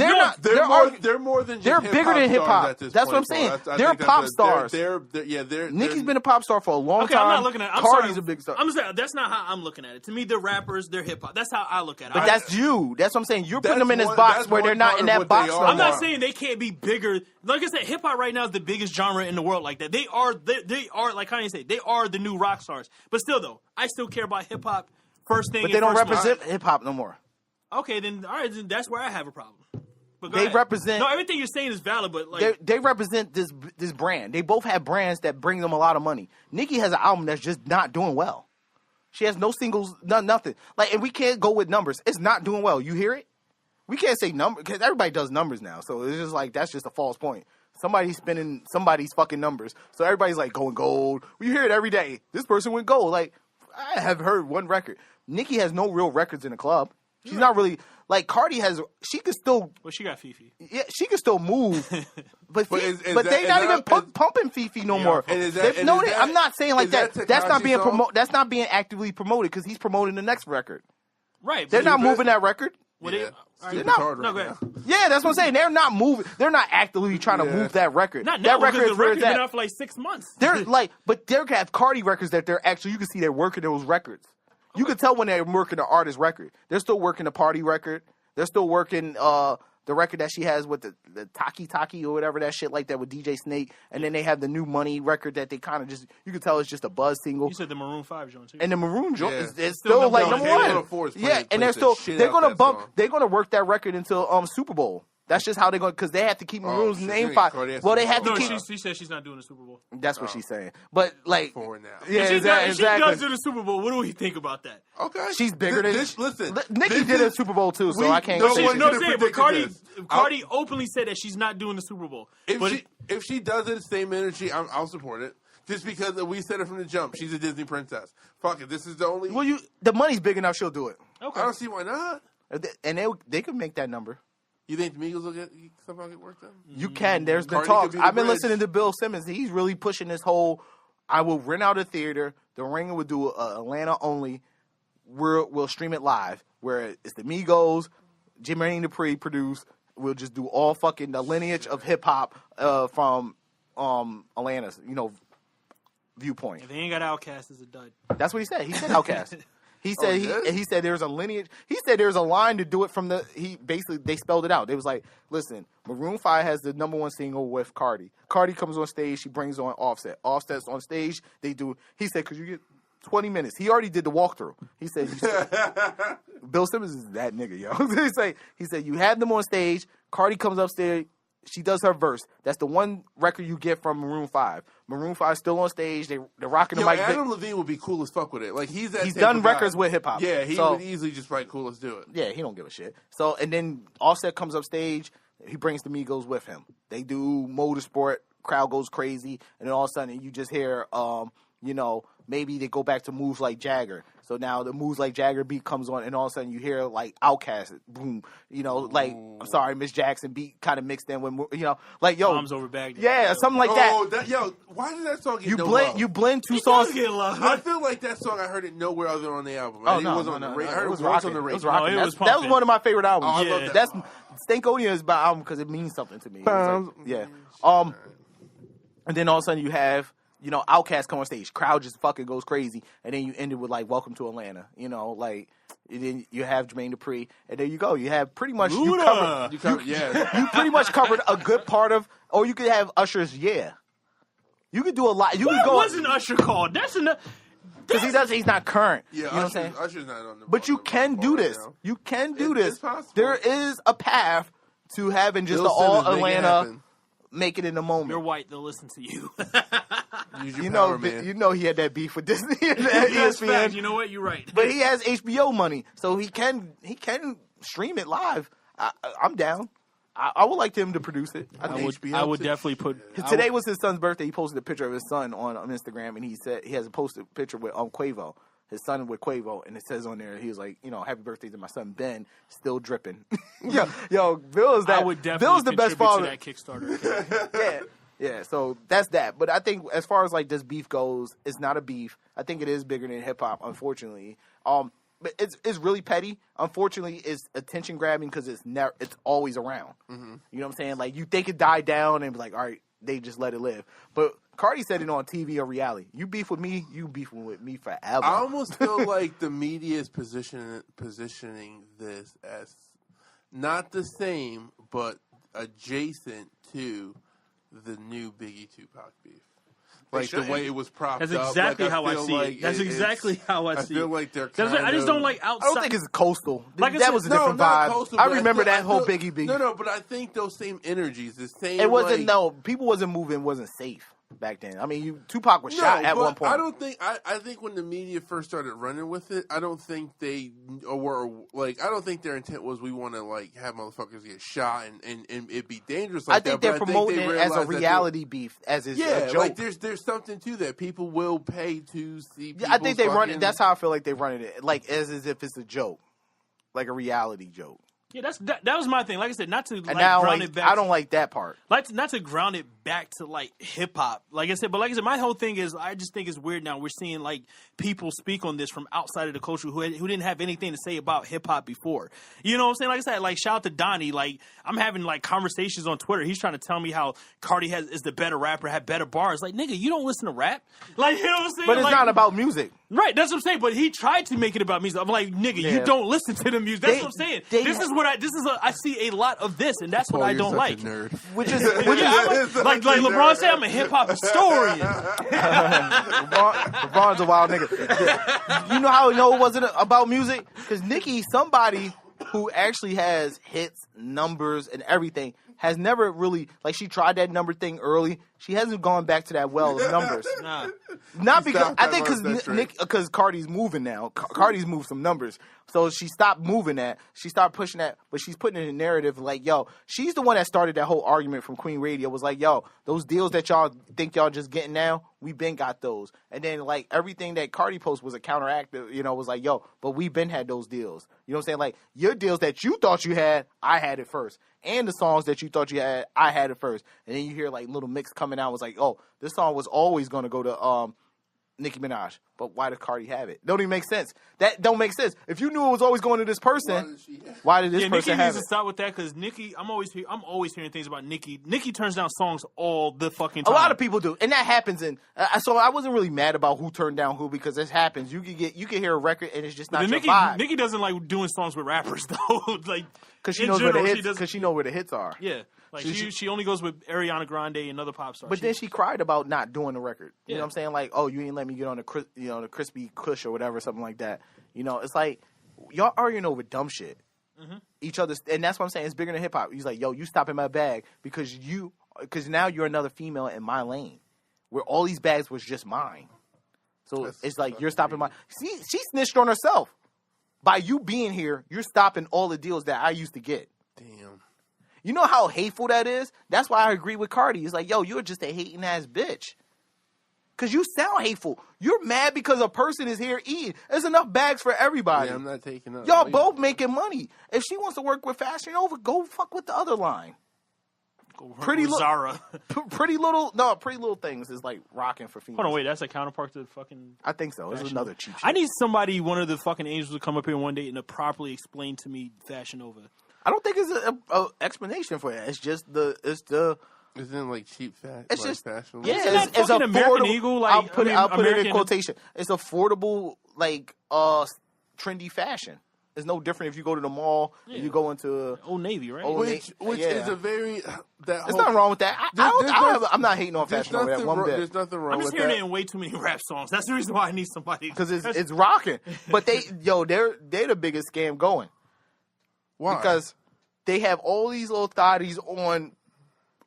They're more than just they're bigger than hip hop. That's what I'm saying. They're pop stars. Nicki's been a pop star for a long time. I'm not looking at it. Cardi's a big star. I'm saying that's not how I'm looking at it. To me, they're rappers. They're hip hop. That's how I look at it. But that's you. That's what I'm saying. You're putting them in this box where they're not in that box. I'm not saying they can't be bigger. Like I said, hip hop right now is the biggest genre in the world. Like that, they are like Kanye said, they are the new rock stars. But still, though, I still care about hip hop. First thing, but they don't represent hip hop no more. Okay, then all right, then that's where I have a problem. But they represent. No, everything you're saying is valid, but like they represent this brand. They both have brands that bring them a lot of money. Nicki has an album that's just not doing well. She has no singles, nothing. Like, and we can't go with numbers. It's not doing well. You hear it? We can't say number because everybody does numbers now. So it's just like that's just a false point. Somebody's spending somebody's fucking numbers. So everybody's like going gold. We hear it every day. This person went gold. Like I have heard one record. Nicki has no real records in the club. She's not really like Cardi has. She could still. Well, she got Fifi. Yeah, she can still move, but they're not even pumping Fifi no more. I'm not saying like that. That's not being promoted. That's not being actively promoted because he's promoting the next record. Right. They're not moving that record. They're not. No, go ahead. Yeah, that's what I'm saying. They're not moving. They're not actively trying to move that record. Not that now, record because the record's been out for like 6 months. They're like, but they have Cardi records that they're actually. You can see they're working those records. You can tell when they're working the artist record. They're still working the party record. They're still working the record that she has with the Taki or whatever that shit like that with DJ Snake. And then they have the New Money record that they kind of just, you can tell it's just a buzz single. You said the Maroon 5 joint too. And the Maroon joint is still like number one. Yeah, and they're going to work that record until Super Bowl. That's just how they're going, because they have to keep Maroon's name fire. Well, they have to keep. She said she's not doing the Super Bowl. That's what she's saying. But like, for now. Yeah, if she does do the Super Bowl, what do we think about that? Okay, she's bigger than. Listen, Nicki did a Super Bowl too, so I can't. But Cardi openly said that she's not doing the Super Bowl. If she does it, same energy, I'll support it. Just because we said it from the jump, she's a Disney princess. Fuck it, this is the only. Well, the money's big enough, she'll do it. Okay, I don't see why not. And they could make that number. You think the Migos will somehow get worked out? You can. There's been talks. I've been listening to Bill Simmons. He's really pushing this whole. I will rent out a theater. The Ringer will do Atlanta only. We'll stream it live. Where it's the Migos, Jermaine Dupri produced. We'll just do all fucking the lineage of hip hop from Atlanta's viewpoint. If they ain't got Outkast, it's a dud. That's what he said. He said Outkast. He said he said there's a lineage. He said there's a line to do it from the. He basically they spelled it out. It was like, listen, Maroon 5 has the number one single with Cardi. Cardi comes on stage. She brings on Offset. Offset's on stage. They do. He said because you get 20 minutes. He already did the walkthrough. He said Bill Simmons is that nigga, yo. he said you have them on stage. Cardi comes upstairs. She does her verse. That's the one record you get from Maroon 5. Maroon 5 still on stage. They're rocking the mic. Adam Levine would be cool as fuck with it. Like he's done records with hip hop. Yeah, he would easily just write cool. Let's do it. Yeah, he don't give a shit. So and then Offset comes up stage. He brings the Migos with him. They do motorsport. Crowd goes crazy, and then all of a sudden you just hear, maybe they go back to Moves Like Jagger. So now the Moves Like Jagger beat comes on, and all of a sudden you hear like Outkast, boom, I'm sorry, Miss Jackson beat kind of mixed in with, like yo, Bombs Over Baghdad. Yeah, something like that. Why did that song get You blend two songs. Get love. I feel like that song I heard it nowhere other than on the album. Oh no, It was rocking. on the radio. That was one of my favorite albums. I love that. That's Stankonia is my album because it means something to me. Yeah. And then all of a sudden you have. Outkast come on stage, crowd just fucking goes crazy, and then you end it with like "Welcome to Atlanta." Then you have Jermaine Dupri, and there you go. You have pretty much you pretty much covered a good part of, or you could have Usher's "Yeah." You could do a lot. What was an Usher called? That's because he's not current. Yeah, you know what I'm saying? Usher's not on the. But you can do this. You can do this. It's possible. There is a path to having just all Atlanta. Make it in the moment. You're white. They'll listen to you. Use your You power, know, man. you know he had that beef with Disney and That's ESPN. fact. You know what? You're right. But he has HBO money, so he can stream it live. I'm down. I would like him to produce it. I would definitely put. Today was his son's birthday. He posted a picture of his son on Instagram, and he said he has a posted picture with Quavo, his son with Quavo, and it says on there, he was like, happy birthday to my son Ben, still dripping. yo, Bill is that. I would definitely Bill's the best father. to that Kickstarter. Yeah. So that's that. But I think as far as like this beef goes, it's not a beef. I think it is bigger than hip hop, unfortunately. But it's really petty. Unfortunately, it's attention grabbing because it's always around. Mm-hmm. You know what I'm saying? Like you think it died down and be like, all right, they just let it live. But Cardi said it on TV or reality. You beef with me, you beefing with me forever. I almost feel like the media is positioning this as not the same, but adjacent to the new Biggie Tupac beef. Like the way it was propped up. That's exactly how I see it. That's exactly how I see it. I feel like they're I just don't like outside. I don't think it's coastal. Like that was a different vibe. Coastal, I remember that whole Biggie beef. No, but I think those same energies, the same. It wasn't. People wasn't moving. Wasn't safe back then. I mean, Tupac was shot at one point. I don't think. I think when the media first started running with it, I don't think they were like. I don't think their intent was we want to like have motherfuckers get shot and it be dangerous. Like I think they're promoting it as a reality beef, as a joke. Like there's something to that. People will pay to see. I think they run it. That's how I feel like they run it. Like as if it's a joke, like a reality joke. Yeah, that was my thing. Like I said, not to like now, ground it back. I don't like that part. Not to ground it back to like hip hop. Like I said, my whole thing is I just think it's weird now. We're seeing like people speak on this from outside of the culture who didn't have anything to say about hip hop before. You know what I'm saying? Like I said, like shout out to Donnie. Like I'm having like conversations on Twitter. He's trying to tell me how Cardi is the better rapper, had better bars. Like nigga, you don't listen to rap. Like you know what I'm saying? But it's not about music. Right, that's what I'm saying. But he tried to make it about music. I'm like, nigga, you don't listen to the music. That's what I'm saying. I see a lot of this, and that's what I don't like. Nerd. Which is like LeBron said, I'm a hip hop historian. LeBron's a wild nigga. You know how I know it wasn't about music? Because Nicki, somebody who actually has hits, numbers, and everything, has never really, like, she tried that number thing early. She hasn't gone back to that well of numbers. Nah. Not because, I think because Cardi's moving now. Cardi's moved some numbers. So she stopped moving that. She stopped pushing that, but she's putting in a narrative like, yo, she's the one that started that whole argument from Queen Radio. Was like, yo, those deals that y'all think y'all just getting now, we been got those. And then, like, everything that Cardi posted was a counteract, was like, yo, but we been had those deals. You know what I'm saying? Like, your deals that you thought you had, I had it first. And the songs that you thought you had, I had it first. And then you hear, like, Little Mix coming out was like, oh, this song was always going to go to Nicki Minaj. But why did Cardi have it? Don't even make sense. That don't make sense. If you knew it was always going to this person, why did this person Nicki have needs it? to stop with that because Nicki, I'm always hearing things about Nicki. Nicki turns down songs all the fucking time. A lot of people do, and that happens. And so I wasn't really mad about who turned down who because this happens. You can hear a record and it's just not your vibe. Nicki doesn't like doing songs with rappers though. Like because she knows where the hits. Because she knows where the hits are. Yeah. Like she only goes with Ariana Grande and other pop stars. But then she cried about not doing the record. You know what I'm saying? Like, oh, you ain't let me get on the crispy Kush or whatever, something like that. You know, it's like y'all arguing over dumb shit. Mm-hmm. Each other, and that's what I'm saying. It's bigger than hip hop. He's like, yo, you stop in my bag because now you're another female in my lane, where all these bags was just mine. So it's like you're stopping my. She snitched on herself by you being here. You're stopping all the deals that I used to get. Damn. You know how hateful that is? That's why I agree with Cardi. It's like, yo, you're just a hating ass bitch. Because you sound hateful. You're mad because a person is here eating. There's enough bags for everybody. Yeah, I'm not taking up. Y'all both making money. If she wants to work with Fashion Nova, go fuck with the other line. Pretty Zara. Pretty Little Things is like rocking for females. Hold on, wait, that's a counterpart to the fucking. I think so. It's another cheap shit. I need somebody, one of the fucking angels, to come up here one day and to properly explain to me Fashion Nova. I don't think it's an explanation for that. It's just Isn't it like cheap fashion? It's just fashion. Yeah, it's affordable. American Eagle. Like, I'll put it in quotation. It's affordable, like trendy fashion. It's no different if you go to the mall and you go into Old Navy, right? Which is a very There's nothing wrong with that. I'm not hating on Fashion Nova that one bit. There's nothing wrong with that. I'm just hearing it in way too many rap songs. That's the reason why I need somebody because it's rocking. But they're the biggest scam going. Why? Because they have all these little thotties on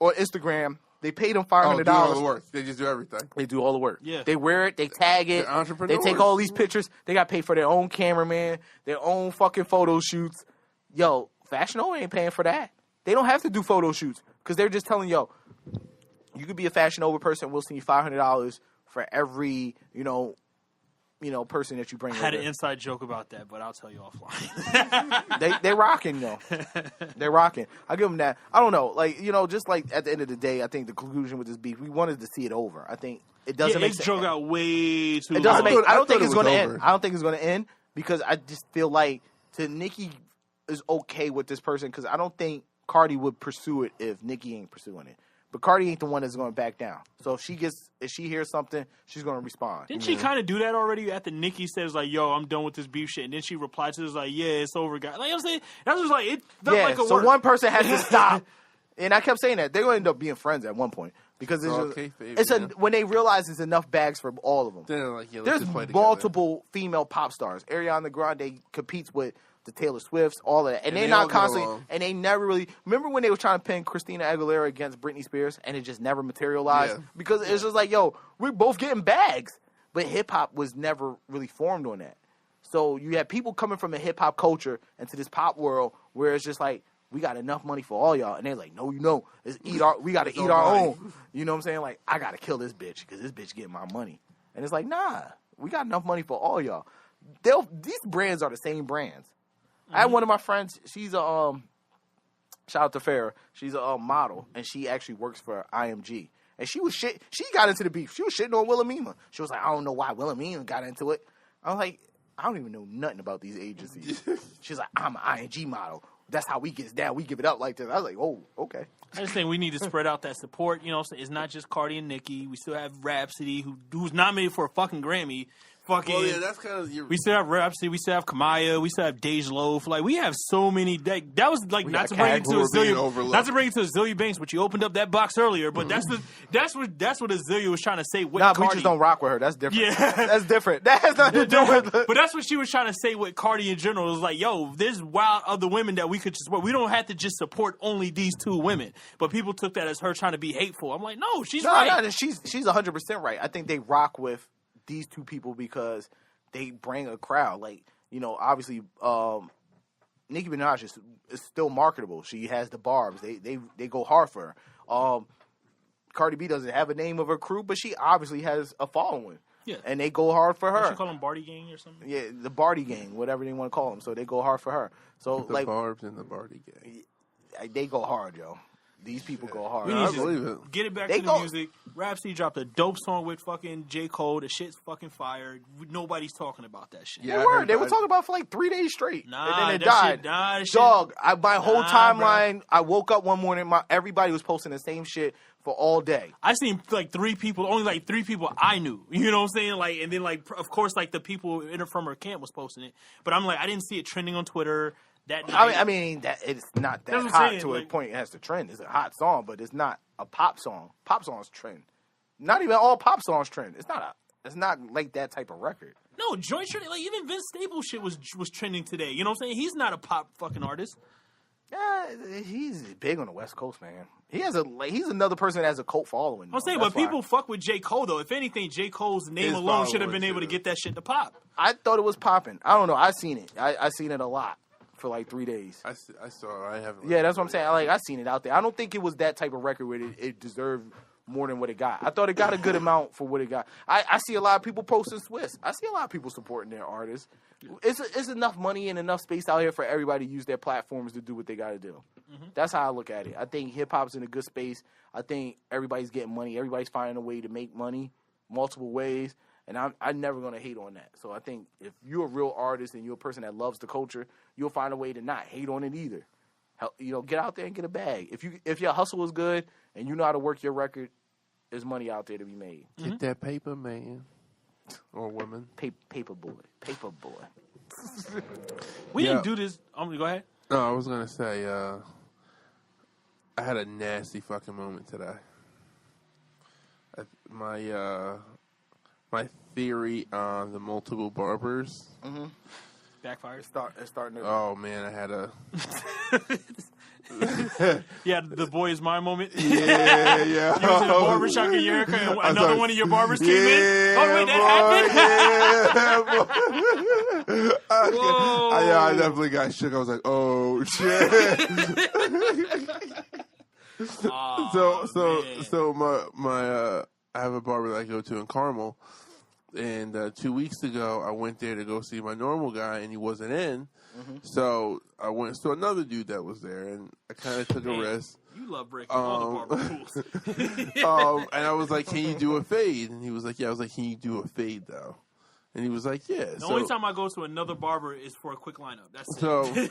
Instagram They paid them $500. $500. All the work. They just do everything. They do all the work. Yeah. They wear it. They tag it. They're entrepreneurs. They take all these pictures. They got paid for their own cameraman, their own fucking photo shoots. Yo, Fashion Nova ain't paying for that. They don't have to do photo shoots because they're just telling, yo, you could be a Fashion Nova person. We'll send you $500 for every, person that you bring. I had over. an inside joke about that, but I'll tell you offline. They rocking though. They rocking. I give them that. I don't know, just like at the end of the day, I think the conclusion with this beef, we wanted to see it over. I think it doesn't make sense. It drug out way too. It doesn't long. make. I don't think it it's was going to over. end. I don't think it's going to end because I just feel like Nicki is okay with this person because I don't think Cardi would pursue it if Nicki ain't pursuing it. But Cardi ain't the one that's going to back down. So if she hears something, she's going to respond. Didn't she kind of do that already after Nicki says, like, yo, I'm done with this beef shit? And then she replied to this, like, yeah, it's over, guys. Like, I'm saying, that was like, it felt like a so word. one person has to stop. And I kept saying that. They're going to end up being friends at one point. Because when they realize there's enough bags for all of them. Then they're like, yeah, let's There's just play together. multiple female pop stars. Ariana Grande competes with the Taylor Swifts, all of that. And they're they not all get constantly, along. and they never really, remember when they were trying to pin Christina Aguilera against Britney Spears and it just never materialized? Yeah. Because it's just like, yo, we're both getting bags. But hip hop was never really formed on that. So you have people coming from the hip hop culture into this pop world where it's just like, we got enough money for all y'all. And they're like, no, we got to eat our own. You know what I'm saying? Like, I got to kill this bitch because this bitch getting my money. And it's like, nah, we got enough money for all y'all. These brands are the same brands. I had one of my friends, she's a, shout out to Farrah, she's a model, and she actually works for IMG. And she got into the beef. She was shitting on Wilhelmina. She was like, I don't know why Wilhelmina got into it. I was like, I don't even know nothing about these agencies. She's like, I'm an ING model. That's how we get down. We give it up like this. I was like, oh, okay. I just think we need to spread out that support. You know, it's not just Cardi and Nicki. We still have Rhapsody, who's nominated for a fucking Grammy. Well, yeah, that's kind of... We still have Rhapsody. We still have Kamaya. We still have Dej Loaf. Like, we have so many... That was, like, not to bring it to Azealia Banks, but you opened up that box earlier, but that's what Azealia was trying to say with Cardi. Nah, we just don't rock with her. That's different. Yeah. That's different. That has nothing to do with... But that's what she was trying to say with Cardi in general. It was like, yo, there's wild other women that we could just support. We don't have to just support only these two women. But people took that as her trying to be hateful. I'm like, no, she's right. No, she's 100% right. I think they rock with these two people because they bring a crowd. Like, obviously, Nicki Minaj is still marketable. She has the barbs. They go hard for her. Cardi B doesn't have a name of her crew, but she obviously has a following. Yeah. And they go hard for her. Don't you call them Barty Gang or something? Yeah, the Barty Gang, whatever they want to call them. So they go hard for her. So The Barbs and the Barty Gang. They go hard, yo. These people go hard. We I need believe to it. get it back to the music. Rhapsody dropped a dope song with fucking J. Cole. The shit's fucking fire. Nobody's talking about that shit. They were. They were talking about it for like 3 days straight. Nah, and then it that died. shit, nah, that shit- Dog, my whole timeline, bruh. I woke up one morning, everybody was posting the same shit for all day. I seen like 3 people, only like 3 people I knew. You know what I'm saying? Like, and then like, of course, like the people from her camp was posting it. But I'm like, I didn't see it trending on Twitter. That night. I mean, that it's not that That's what I'm hot saying, to a like- point it has to trend. It's a hot song, but it's not a pop song. Pop songs trend. Not even all pop songs trend. It's not like that type of record. No, joint trending. Like even Vince Staples shit was trending today. You know what I'm saying? He's not a pop fucking artist. Yeah, he's big on the West Coast, man. He's another person that has a cult following. I'm saying, but people fuck with J. Cole though. If anything, J. Cole's name His alone should have been following able to should've. get that shit to pop. I thought it was popping. I don't know. I seen it. I seen it a lot for like 3 days. I saw it. I haven't. Yeah, that's what I'm saying. I seen it out there. I don't think it was that type of record where it deserved more than what it got. I thought it got a good amount for what it got. I see a lot of people posting Swiss. I see a lot of people supporting their artists. It's enough money and enough space out here for everybody to use their platforms to do what they got to do. Mm-hmm. That's how I look at it. I think hip-hop's in a good space. I think everybody's getting money. Everybody's finding a way to make money multiple ways. And I'm never going to hate on that. So I think if you're a real artist and you're a person that loves the culture, you'll find a way to not hate on it either. Get out there and get a bag. If your hustle is good and you know how to work your record, there's money out there to be made. Get that paper, man. Or woman. Paper boy. We didn't do this. Go ahead. No, I was going to say, I had a nasty fucking moment today. My theory on the multiple barbers. Backfire. It's starting to... Oh, man, I had a... Yeah, the boy is mine moment. Yeah. You was in a barbershop in your haircut, and another one of your barbers came in. Oh wait, that happened. Whoa. I definitely got shook. I was like, oh shit. So my I have a barber that I go to in Carmel, and 2 weeks ago I went there to go see my normal guy, and he wasn't in. Mm-hmm. So I went to another dude that was there, and I kind of took a risk. You love breaking all the barber rules. And I was like, "Can you do a fade?" And he was like, "Yeah." I was like, "Can you do a fade though?" And he was like, "Yeah." The only time I go to another barber is for a quick lineup. That's so. it.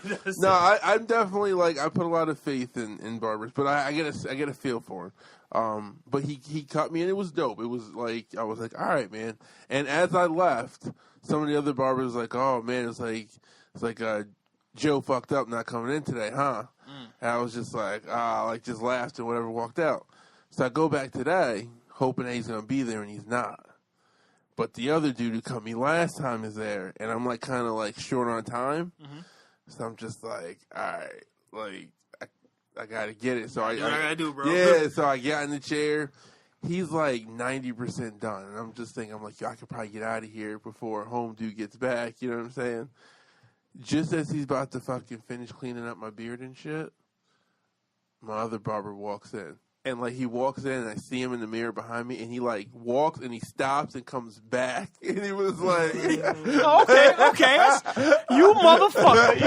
I'm definitely like I put a lot of faith in barbers, but I get a feel for him. But he cut me, and it was dope. It was like I was like, all right, man. And as I left, some of the other barbers was like, oh man, it's like Joe fucked up not coming in today, huh? And I was just like, just laughed and whatever, walked out. So I go back today, hoping that he's gonna be there, and he's not. But the other dude who cut me last time is there, and I'm like kind of like short on time. Mm-hmm. So I'm just like, all right, like I gotta get it. So I gotta do, bro. Yeah, so I got in the chair. He's like 90% done, and I'm just thinking, I'm like, yo, I could probably get out of here before home dude gets back. You know what I'm saying? Just as he's about to fucking finish cleaning up my beard and shit, my other barber walks in. And, like, he walks in, and I see him in the mirror behind me, and he, like, walks, and he stops and comes back. And he was like... okay. You motherfucker.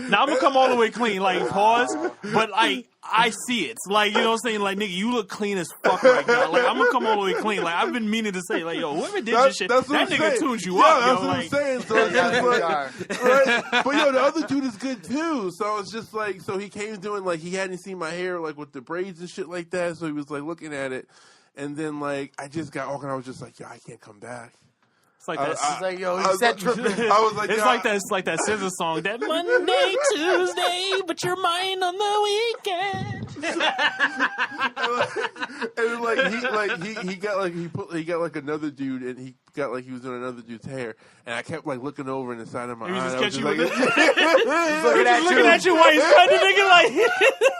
Now, I'm going to come all the way clean. Like, pause. But, like, I see it. Like, you know what I'm saying? Like, nigga, you look clean as fuck right now. Like, I'm going to come all the way clean. Like, I've been meaning to say, like, yo, whoever did this shit, that nigga tunes you up, yo. That's what I'm saying. So it's just like, right? But, yo, the other dude is good, too. So it's just like, so he came doing, like, he hadn't seen my hair, like, with the braids and shit like that. So he was, like, looking at it. And then, like, I just got off, and I was just like, yo, I can't come back. It's like that. It's like, yo, he said tripping. I was like, it's like that. It's like that SZA song. That Monday, Tuesday, but you're mine on the weekend. And he got like another dude, and he got like he was doing another dude's hair, and I kept like looking over in the side of my eye. He was I just was catching just you. like, looking at you while he's cutting the nigga like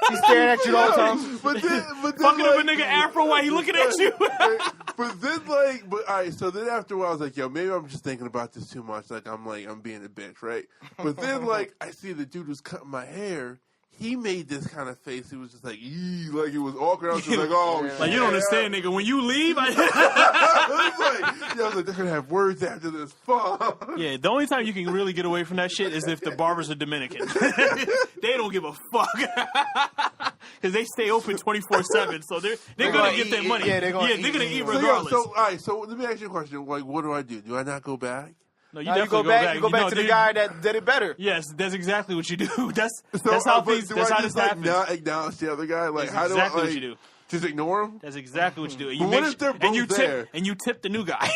He's staring at you all the time. but then fucking up a nigga afro while he looking at you. But then all right. So then after a while, I was like, yo, maybe I'm just thinking about this too much. Like I'm being a bitch, right? But then like I see the dude who's cutting my hair. He made this kind of face. He was just like, eee, like it was awkward. I was just like, oh, like you don't understand, nigga. When you leave, I was like, they're gonna have words after this. Fuck. Yeah, the only time you can really get away from that shit is if the barbers are Dominican. They don't give a fuck because they stay open 24/7. So they're gonna get their money. Yeah, they're gonna eat regardless. So all right. So let me ask you a question. Like, what do I do? Do I not go back? No, you go back. You go back to the guy that did it better. Yes, that's exactly what you do. That's how things. That's how this happens. Not acknowledge the other guy. Like, that's exactly what you do. Just ignore him. That's exactly what you do. And but what if they're both there? And you tip the new guy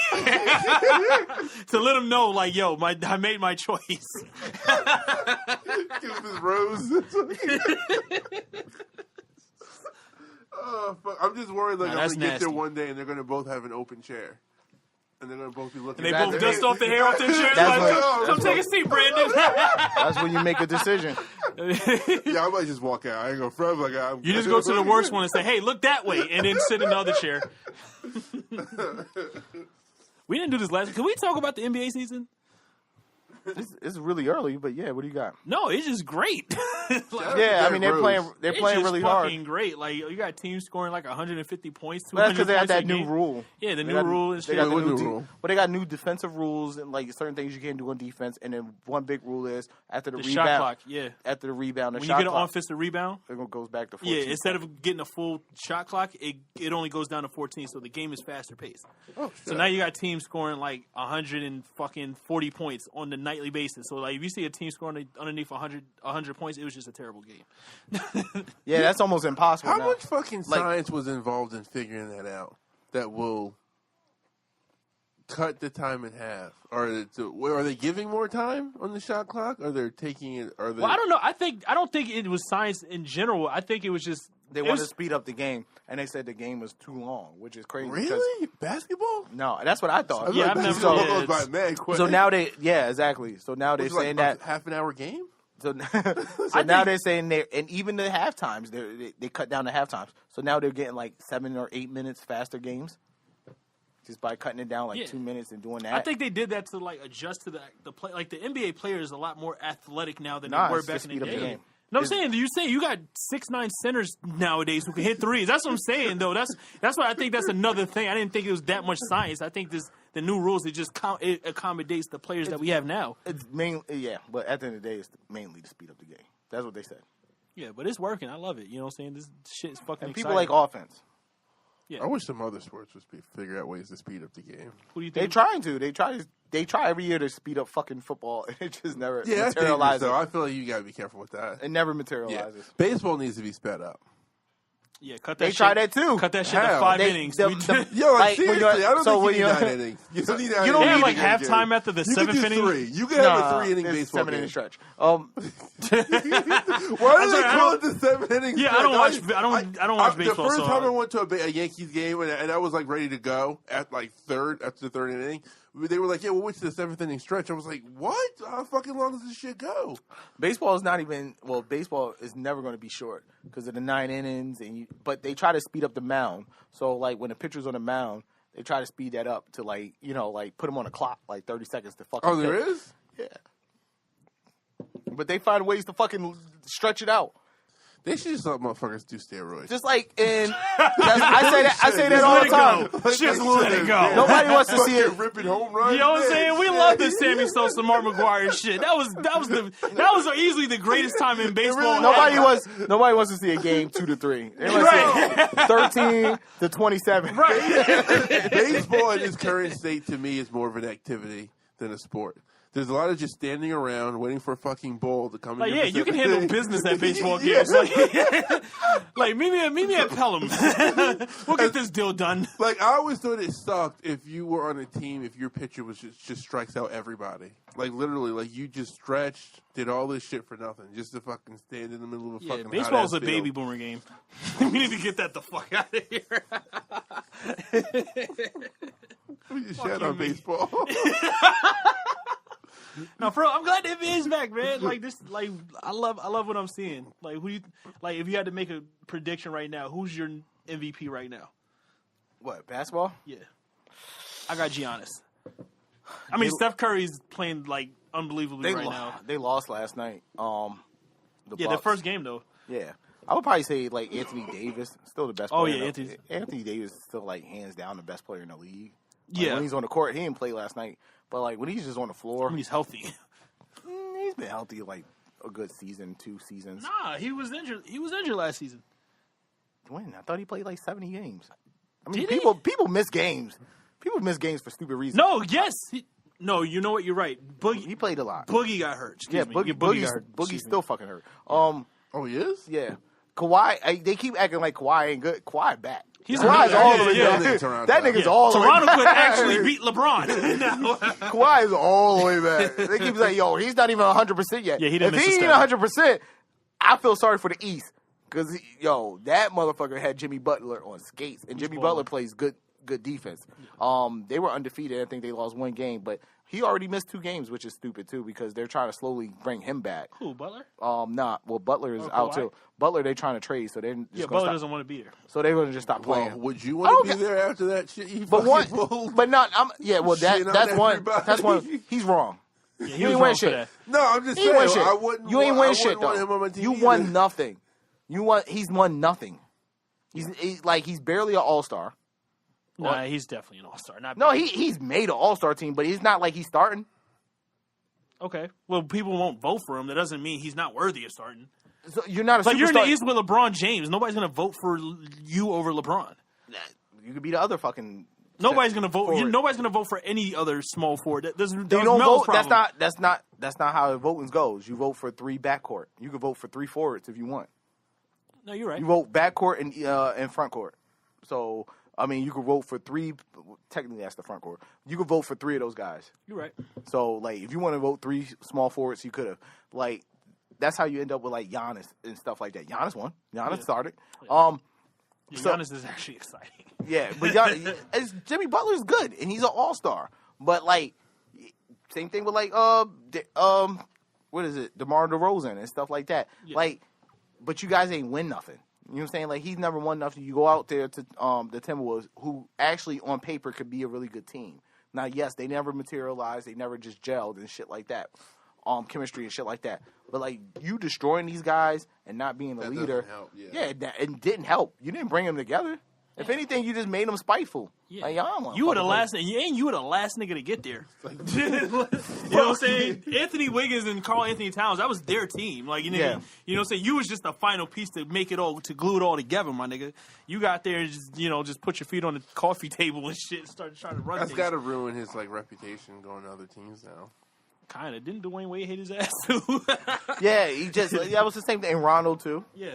to let him know, like, yo, I made my choice. Give him his rose. Oh, fuck. I'm just worried. Like, I'm gonna get there one day and they're gonna both have an open chair. And they're going to both be looking at they both dust off the hair off their chairs. Come take a seat, Brandon. That's when you make a decision. Yeah, I might just walk out. I ain't going to front like you just go to the worst one and say, hey, look that way, and then sit in the other chair. We didn't do this last. Can we talk about the NBA season? It's really early, but yeah, what do you got? No, it's just great. Yeah, I mean they're playing really hard. It's great. Like you got teams scoring like 150 points. That's because they had that new rule. Yeah, the new rule and shit. They got the new rule. But they got new defensive rules and like certain things you can't do on defense. And then one big rule is after the rebound, shot clock. Yeah, after the rebound, when you get an offensive rebound, it goes back to 14. Yeah, instead of getting a full shot clock, it only goes down to 14. So the game is faster paced. Oh, so now you got teams scoring like 140 points on the nightly basis. So like if you see a team scoring underneath 100 points, it was just a terrible game. Yeah, that's almost impossible. How much fucking science was involved in figuring that out? That will cut the time in half. Are they giving more time on the shot clock? Are they taking it? Well, I don't know. I don't think it was science in general. I think it was just they wanted to speed up the game, and they said the game was too long, which is crazy. Really? Basketball? No, that's what I thought. Yeah, I've never. So now exactly. So now they're saying that half an hour game. So now they're saying and even the half times, they cut down the half times. So now they're getting like 7 or 8 minutes faster games. Just by cutting it down 2 minutes and doing that. I think they did that to like adjust to the play. Like the NBA players are a lot more athletic now than they were back in the day. No, I'm saying you got 6'9" centers nowadays who can hit threes. That's what I'm saying though. That's why I think that's another thing. I didn't think it was that much science. I think the new rules it accommodates the players that we have now. It's mainly but at the end of the day, it's mainly to speed up the game. That's what they said. Yeah, but it's working. I love it. You know what I'm saying? This shit is fucking. And exciting. people like offense. Yeah. I wish some other sports would figure out ways to speed up the game. Who do you think? They're trying to. They try every year to speed up fucking football. It just never materializes. So I feel like you got to be careful with that. It never materializes. Yeah. Baseball needs to be sped up. Yeah, cut that they shit. Try that too. Cut that shit to 5 innings. Yo, seriously, I don't think you need 9 innings. You don't need 9 innings. You don't need like halftime after the 7th inning. 3. You can have a 3-inning baseball 7-inning stretch. Why do they call it the 7-inning? Yeah, stretch? I don't watch baseball. The first time I went to a Yankees game and I was like ready to go at like after the 3rd inning. They were like, "Yeah, we'll wait to the 7th inning stretch." I was like, "What? How fucking long does this shit go?" Baseball is not even. Well, baseball is never going to be short because of the 9 innings, but they try to speed up the mound. So, like when the pitcher's on the mound, they try to speed that up to put them on a clock, like 30 seconds to fucking. Oh, there pitch. is? Yeah. But they find ways to fucking stretch it out. They should just let motherfuckers do steroids. Just like in, I say that all the time. Just let it go. Nobody wants to see it ripping home runs. You know what I'm saying? We love the Sammy Sosa, Mark McGwire shit. That was easily the greatest time in baseball. Nobody wants to see a game 2-3. They want to see 13-27. Right. Baseball in its current state to me is more of an activity than a sport. There's a lot of just standing around waiting for a fucking ball to come in. Like, you can handle business at baseball games. Like meet me at Pelham. We'll get this deal done. Like, I always thought it sucked if you were on a team, if your pitcher was just strikes out everybody. Like, literally, like, you just stretched, did all this shit for nothing, just to fucking stand in the middle of a fucking baseball's a field. baby boomer game. We need to get that the fuck out of here. We just shat on baseball. No, for real, I'm glad the NBA is back, man. Like this, like I love what I'm seeing. Like if you had to make a prediction right now, who's your MVP right now? What, basketball? Yeah, I got Giannis. I mean, Steph Curry's playing like unbelievably right now. They lost last night. Their first game though. Yeah, I would probably say like Anthony Davis, still the best player. Oh yeah, Anthony Davis is still like hands down the best player in the league. Yeah, when he's on the court, he didn't play last night. But like when he's just on the floor, when he's healthy. He's been healthy like a good season, 2 seasons. Nah, he was injured. He was injured last season. When? I thought he played like 70 games. I mean, Did people miss games. People miss games for stupid reasons. No, yes. No, you know what? You're right. Boogie. He played a lot. Boogie got hurt. Boogie got hurt. Boogie's still fucking hurt. Oh, he is? Yeah. Kawhi, they keep acting like Kawhi ain't good. Kawhi back. Kawhi's all the way back. That nigga's all the way back. Toronto could actually beat LeBron. Kawhi is all the way back. They keep saying, yo, he's not even 100% yet. Yeah, he didn't if miss he ain't 100%, I feel sorry for the East. Because, that motherfucker had Jimmy Butler on skates. And Jimmy Butler plays good defense. They were undefeated. I think they lost 1 game. But he already missed 2 games, which is stupid, too, because they're trying to slowly bring him back. Who, Butler? Butler is out, too. Butler, they're trying to trade, so they're just Butler doesn't want to be here. So they're going to just stop playing. Well, would you want to be there after that shit? That's one. He's wrong. Yeah, you ain't win shit. No, I'm just saying. I wouldn't. You ain't win shit, want him on my though. team You either. won nothing. He's won nothing. He's barely an all-star. Nah, he's definitely an all-star. He's made an all-star team, but he's not like he's starting. Okay. Well, people won't vote for him. That doesn't mean he's not worthy of starting. So you're not a superstar. You're in the East with LeBron James. Nobody's going to vote for you over LeBron. You could be the other fucking. Nobody's going to vote. Nobody's going to vote for any other small forward. There's you don't vote. Problem. That's not how voting goes. You vote for 3 backcourt. You can vote for 3 forwards if you want. No, you're right. You vote backcourt and front court. So I mean, you could vote for 3. Technically, that's the front court. You could vote for 3 of those guys. You're right. So like, if you want to vote 3 small forwards, you could have. Like, that's how you end up with like Giannis and stuff like that. Giannis won. Giannis started. Giannis is actually exciting. Yeah, but Jimmy Butler's good and he's an all-star. But like, same thing with like what's what is it, DeMar DeRozan and stuff like that. Yeah. Like, but you guys ain't win nothing. You know what I'm saying? Like, he's never won nothing. You go out there to the Timberwolves, who actually on paper could be a really good team. Now, yes, they never materialized. They never just gelled and shit like that. Chemistry and shit like that. But, like, you destroying these guys and not being the leader. Help, it didn't help. You didn't bring them together. If anything, you just made them spiteful. Yeah. Like, y'all want you were the last, you were the last nigga to get there. You know what I'm saying? Anthony Wiggins and Karl Anthony Towns, that was their team. Like, you know what I'm saying? You was just the final piece to make it all, to glue it all together, my nigga. You got there and just put your feet on the coffee table and shit and started trying to run That's things. got to ruin his reputation going to other teams now. Kind of. Didn't Dwayne Wade hit his ass too? Yeah, that was the same thing. And Rondo, too. Yeah.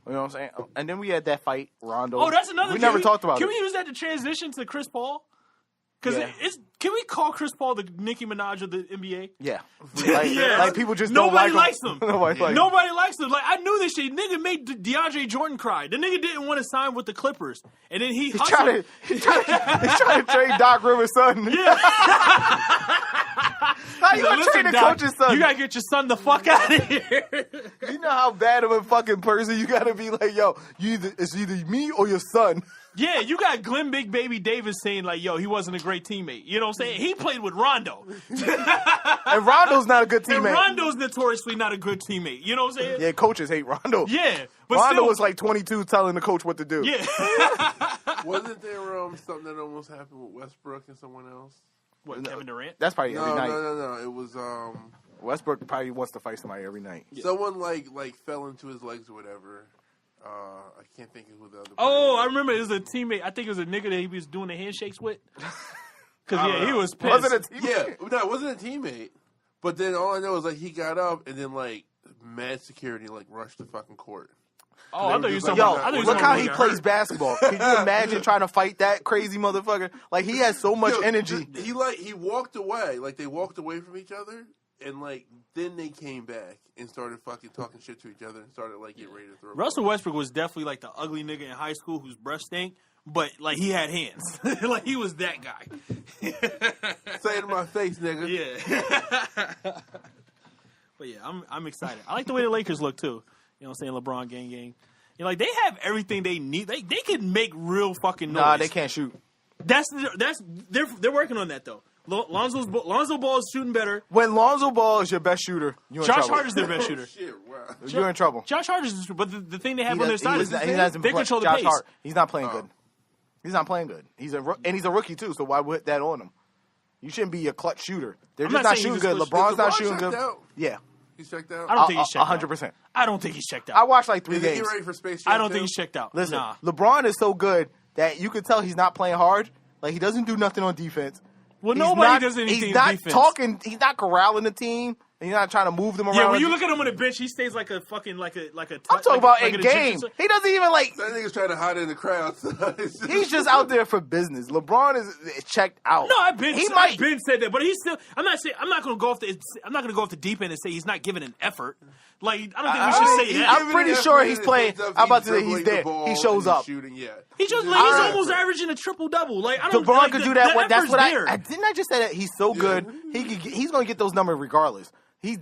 You know what I'm saying? And then we had that fight, Rondo. Oh, that's another. We never talked about it. Can we use that to transition to Chris Paul? Because can we call Chris Paul the Nicki Minaj of the NBA? Yeah. Like people just Nobody don't likes him. him. Nobody likes him. Like, I knew this shit. Nigga made DeAndre Jordan cry. The nigga didn't want to sign with the Clippers, and then he's trying to trade Doc Rivers' son. Yeah. How you gonna trade the coach's son? You gotta get your son the fuck out of here. You know how bad of a fucking person you gotta be. Like, yo, it's either me or your son. Yeah, you got Glenn Big Baby Davis saying, like, yo, he wasn't a great teammate. You know what I'm saying? He played with Rondo. And Rondo's not a good teammate. And Rondo's notoriously not a good teammate. You know what I'm saying? Yeah, coaches hate Rondo. Yeah. But Rondo was like 22 telling the coach what to do. Yeah. Wasn't there something that almost happened with Westbrook and someone else? What, Kevin Durant? That's probably every night. No. It was Westbrook probably wants to fight somebody every night. Yeah. Someone like fell into his legs or whatever. I can't think of who the other. I remember it was a teammate. I think it was a nigga that he was doing the handshakes with. Because he was pissed. Wasn't a teammate? Yeah, no, it wasn't a teammate. But then all I know is like he got up and then like mad security like rushed the fucking court. Oh, I thought you were Yo, look how he plays basketball. Can you imagine trying to fight that crazy motherfucker? Like, he has so much energy. He walked away. Like, they walked away from each other, and, like, then they came back and started fucking talking shit to each other and started, like, getting ready to throw. Russell Westbrook was definitely, like, the ugly nigga in high school whose breath stank, but, like, he had hands. Like, he was that guy. Say it in my face, nigga. Yeah. But, yeah, I'm excited. I like the way the Lakers look, too. You know what I'm saying? LeBron gang. You know, like, they have everything they need. They can make real fucking noise. Nah, they can't shoot. They're working on that, though. Lonzo Ball is shooting better. When Lonzo Ball is your best shooter, you're in trouble. Josh Hart's their best shooter. Shit, wow. You're in trouble. Josh Hart is, but the thing they have on their side is they control the Josh pace. Hart, he's not playing good. He's not playing good. He's a rookie too. So why put that on him? You shouldn't be a clutch shooter. They're I'm just not not saying shooting he's good. a clutch- LeBron's not shooting good. Out? Yeah, He's checked out. I don't think he's checked out. 100%. I don't think he's checked out. I watched like 3 Is he games. ready for Space Jam? I don't think he's checked out. Listen, Nah. LeBron is so good that you could tell he's not playing hard. Like, he doesn't do nothing on defense. Well, He's nobody not- does anything He's not on defense. talking. He's not corralling the team. And he's not trying to move them around. Yeah, when you look at him on the bench, he stays like a fucking like a. I'm talking about in game. He doesn't even like. That nigga's trying to hide in the crowd. He's just out there for business. LeBron is checked out. No, I've been said that, but he's still. I'm not going to go off the deep end and say he's not giving an effort. Like, I don't think we should say that. I'm pretty sure he's playing. I'm about to say he's there. He shows up. Shooting, yeah. He's almost averaging a triple double. Like, I don't. LeBron like, could do that. That's what there. I didn't. I just say that he's so good. He's going to get those numbers regardless. He's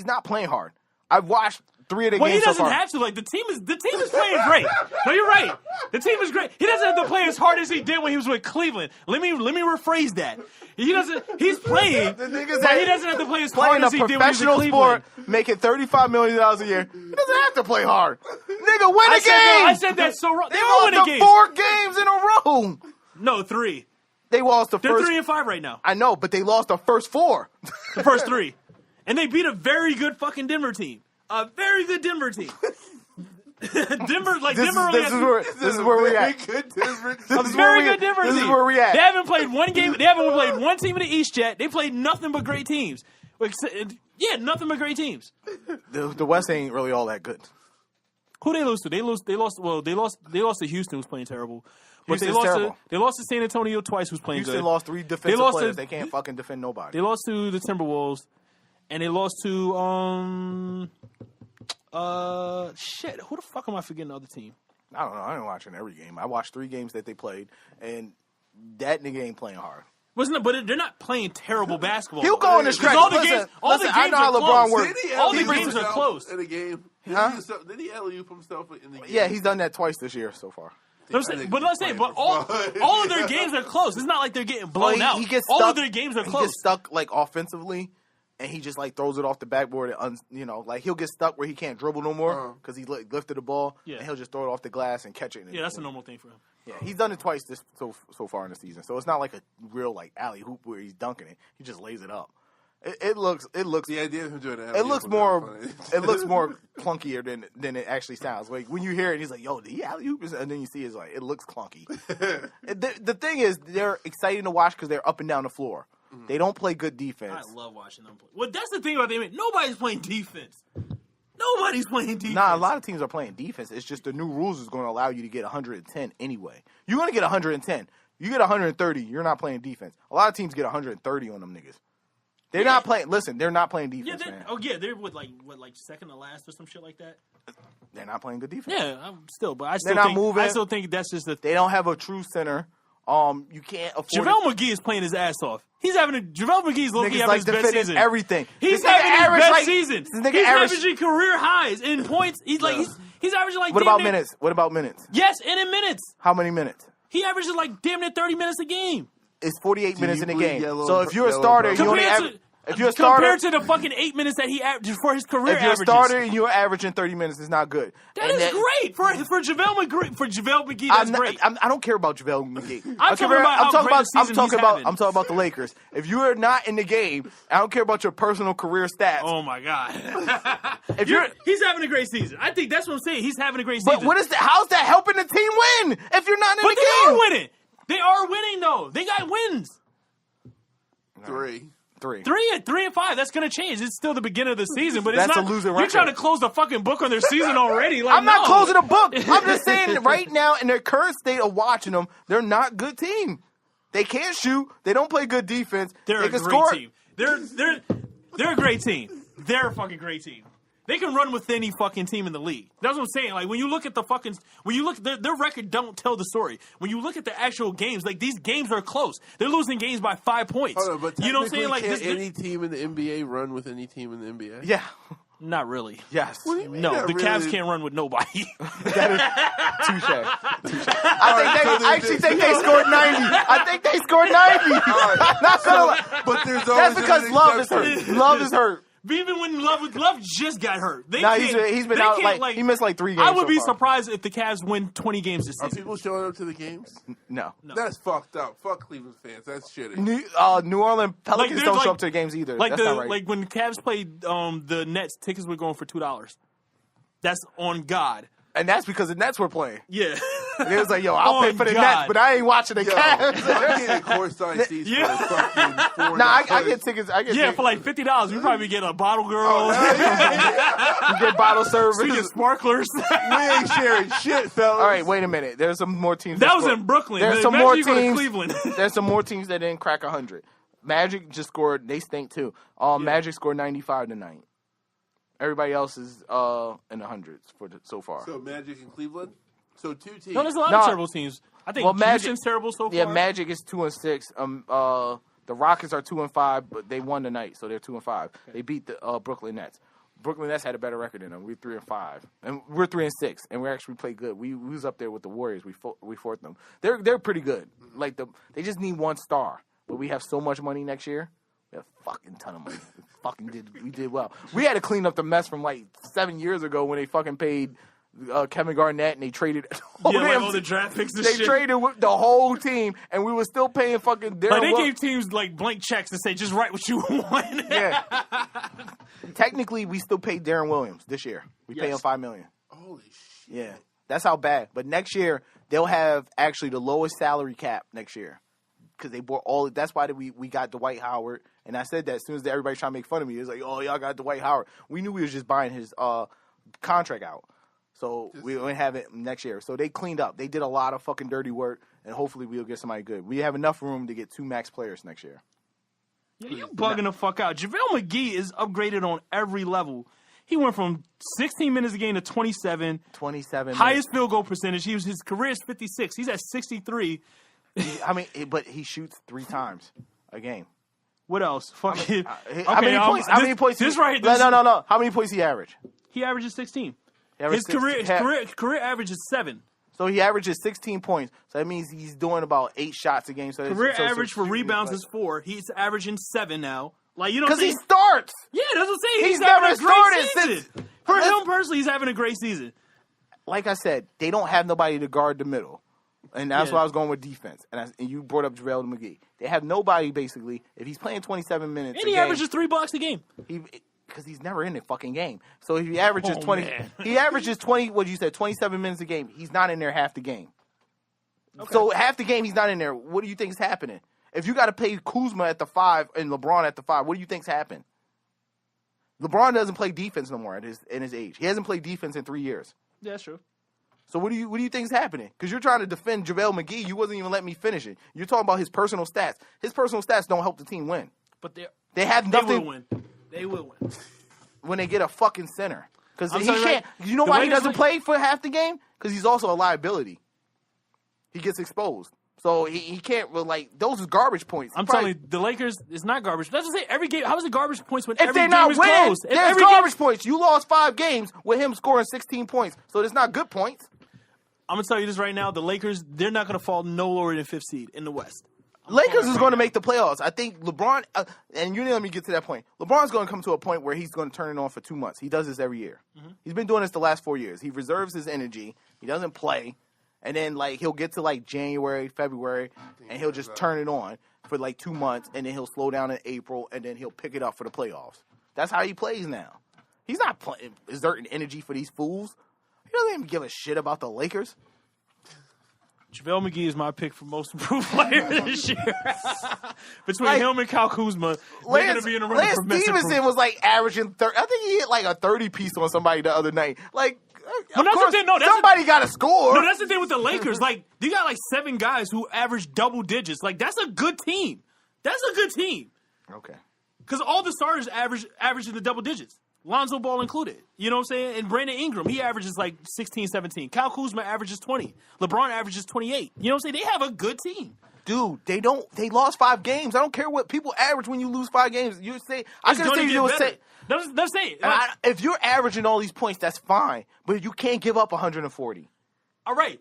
not playing hard. I've watched 3 of the games so far. He doesn't have to. Like, the team is playing great. No, you're right. The team is great. He doesn't have to play as hard as he did when he was with Cleveland. Let me rephrase that. He doesn't. He's playing, but he doesn't have to play as hard as he did when he was with professional Cleveland. sport, making $35 million a year. He doesn't have to play hard. Nigga, win a game. I said that so wrong. They all win a game. 4 games in a row. No, 3. They lost the They're first. 3-5 right now. I know, but they lost the first 4. The first 3. And they beat a very good fucking Denver team. A very good Denver team. Denver This is where we at. A very good Denver team. This is where we at. They haven't played one game. They haven't played one team in the East yet. They played nothing but great teams. Yeah, nothing but great teams. The West ain't really all that good. Who they lose to? They lost to Houston, who's playing terrible. But Houston's terrible. They lost to San Antonio twice, who's playing Houston good. lost 3 defensive players. They can't fucking defend nobody. They lost to the Timberwolves, and they lost to shit. Who the fuck am I forgetting? The other team. I don't know. I ain't watching every game. I watched 3 games that they played, and that nigga ain't playing hard. But they're not playing terrible basketball. He'll go on the stretch. All the games I know how LeBron works. All the games are close. In a game. Huh? Did he alley-oop himself in the game? Yeah, he's done that twice this year so far. But all of their games are close. It's not like they're getting blown out. He gets all stuck, of their games are he close. gets stuck like offensively, and he just like throws it off the backboard. And like he'll get stuck where he can't dribble no more because he lifted the ball, and he'll just throw it off the glass and catch it. Yeah, that's a normal thing for him. Yeah, he's done it twice so far in the season. So it's not like a real like alley hoop where he's dunking it. He just lays it up. It looks. The idea of him doing that. It looks more. It looks more clunkier than it actually sounds. Like when you hear it, he's like, "Yo, did he alley hoop?" And then you see it's like it looks clunky. The thing is, they're exciting to watch because they're up and down the floor. Mm-hmm. They don't play good defense. I love watching them play. Well, that's the thing about them. Nobody's playing defense. Nobody's playing defense. Nah, a lot of teams are playing defense. It's just the new rules is going to allow you to get 110 anyway. You're going to get 110. You get 130, you're not playing defense. A lot of teams get 130 on them niggas. They're not playing. Listen, they're not playing defense, man. Oh yeah, they're with like second to last or some shit like that. They're not playing good defense. Yeah, but I still think that's just They don't have a true center. You can't afford. JaVale McGee is playing his ass off. JaVale McGee's low-key having his best season. Everything. He's having his best season. He's averaging career highs in points. He's averaging like. What about minutes? What about minutes? Yes, and in minutes. How many minutes? He averages like damn near 30 minutes a game. It's 48 minutes in a game. So if you're a starter, you only compared to the fucking 8 minutes that he averaged for his career averages. If you're a starter and you're averaging 30 minutes, it's not good. That is great for JaVale McGee. For JaVale McGee, that's great. I don't care about JaVale McGee. I'm talking about the Lakers. If you are not in the game, I don't care about your personal career stats. Oh my god! He's having a great season. I think that's what I'm saying. He's having a great season. But how's that helping the team win if you're not in the game? But they are winning. They are winning though. They got wins. 3 and 5. That's going to change. It's still the beginning of the season, but that's a losing record. You're trying to close the fucking book on their season already. I'm not closing the book. I'm just saying right now, in their current state of watching them, they're not a good team. They can't shoot. They don't play good defense. They're a great team. They're a great team. They're a fucking great team. They can run with any fucking team in the league. That's what I'm saying. Like when you look at their record don't tell the story. When you look at the actual games, like these games are close. They're losing games by 5 points. Hold on, but you know what I'm saying? Like any team in the NBA run with any team in the NBA? Yeah. Not really. Yes. No, the Cavs can't run with nobody. Touche. I actually think they scored 90. I think they scored 90. Not gonna lie. But there's always that's because Love is hurt. Love is hurt. Even when Love just got hurt. He's been out like he missed like 3 games. I would be surprised if the Cavs win 20 games this season. Are people showing up to the games? No. That's fucked up. Fuck Cleveland fans. That's shitty. New Orleans Pelicans don't show up to the games either. That's not right. Like when the Cavs played the Nets, tickets were going for $2. That's on God. And that's because the Nets were playing. Yeah. And it was like, yo, I'll pay for the Nets, but I ain't watching the Cavs. I'm getting courtside seats for fucking $4. Nah, I get tickets. For like $50. You probably get a bottle girl. You get bottle service. You get sparklers. We ain't sharing shit, fellas. All right, wait a minute. There's some more teams. That was in Brooklyn. There's some more teams. Cleveland. There's some more teams that didn't crack 100. Magic just scored. They stink too. Magic scored 95 tonight. Everybody else is in the hundreds so far. So Magic and Cleveland. So 2 teams. No, there's a lot of terrible teams. I think Houston's terrible so far. Yeah, Magic is 2-6. The Rockets are 2-5, but they won tonight, so they're 2-5. Okay. They beat the Brooklyn Nets. Brooklyn Nets had a better record than them. We're 3-5, and we're 3-6, and we actually play good. We was up there with the Warriors. We fought them. They're pretty good. Like they just need one star, but we have so much money next year. We have a fucking ton of money. We did well. We had to clean up the mess from like 7 years ago when they fucking paid Kevin Garnett and they traded all the draft picks and shit. They traded the whole team and we were still paying fucking Darren they gave teams like blank checks to say just write what you want. Yeah. Technically we still paid Darren Williams this year. We pay him $5 million. Holy shit. Yeah. That's how bad. But next year they'll have actually the lowest salary cap next year. Because they bought that's why we got Dwight Howard. And I said that as soon as everybody's trying to make fun of me. It was like, oh, y'all got Dwight Howard. We knew we was just buying his contract out. So we wouldn't have it next year. So they cleaned up. They did a lot of fucking dirty work. And hopefully we'll get somebody good. We have enough room to get 2 max players next year. Yeah, you bugging the fuck out. JaVale McGee is upgraded on every level. He went from 16 minutes a game to 27. 27. Highest field goal percentage. His career is 56. He's at 63. But he shoots 3 times a game. What else? Fucking. How many points? How many points? No. How many points he average? He averages 16. His career average is 7. So he averages 16 points. So that means he's doing about 8 shots a game. So career average for rebounds is 4. He's averaging 7 now. Like, you know, because he starts. Yeah, that's what I'm saying. He's never started since. For him personally, he's having a great season. Like I said, they don't have nobody to guard the middle. And that's why I was going with defense. And you brought up JaVale McGee. They have nobody, basically. If he's playing 27 minutes and he averages 3 blocks a game. Because he's never in the fucking game. So if he averages 20, he averages 20, what you said, 27 minutes a game. He's not in there half the game. Okay. So half the game, he's not in there. What do you think is happening? If you got to play Kuzma at the 5 and LeBron at the 5, what do you think's happened? LeBron doesn't play defense no more in his age. He hasn't played defense in 3 years. Yeah, that's true. So what do you think is happening? Because you're trying to defend JaVale McGee. You wasn't even letting me finish it. You're talking about his personal stats. His personal stats don't help the team win. But they have nothing. They will win. They will win. When they get a fucking center. Because he can't. You know why he doesn't play for half the game? Because he's also a liability. He gets exposed. So he can't, those are garbage points. I'm telling you, the Lakers is not garbage. That's what I say. Every game, how is it garbage points when every game is close? There's garbage points. You lost 5 games with him scoring 16 points. So it's not good points. I'm going to tell you this right now. The Lakers, they're not going to fall no lower than 5th seed in the West. Lakers is going to make the playoffs. I think LeBron, and you let me get to that point. LeBron's going to come to a point where he's going to turn it on for 2 months. He does this every year. Mm-hmm. He's been doing this the last 4 years. He reserves his energy. He doesn't play. And then, he'll get to, January, February, and he'll just turn it on for, 2 months, and then he'll slow down in April, and then he'll pick it up for the playoffs. That's how he plays now. He's not exerting energy for these fools. He doesn't even give a shit about the Lakers. JaVale McGee is my pick for most improved player this year. Between him and Kyle Kuzma, they're going to be in a room for Lance Stevenson was, averaging 30. I think he hit, a 30-piece on somebody the other night. But that's the thing. No, somebody got to score. No, that's the thing with the Lakers. You got 7 guys who average double digits. That's a good team. That's a good team. Okay. Because all the starters average in the double digits. Lonzo Ball included. You know what I'm saying? And Brandon Ingram, he averages 16, 17. Kyle Kuzma averages 20. LeBron averages 28. You know what I'm saying? They have a good team. Dude, they lost 5 games. I don't care what people average when you lose 5 games. You say I could say you would say. That's saying. If you're averaging all these points, that's fine. But you can't give up 140. All right,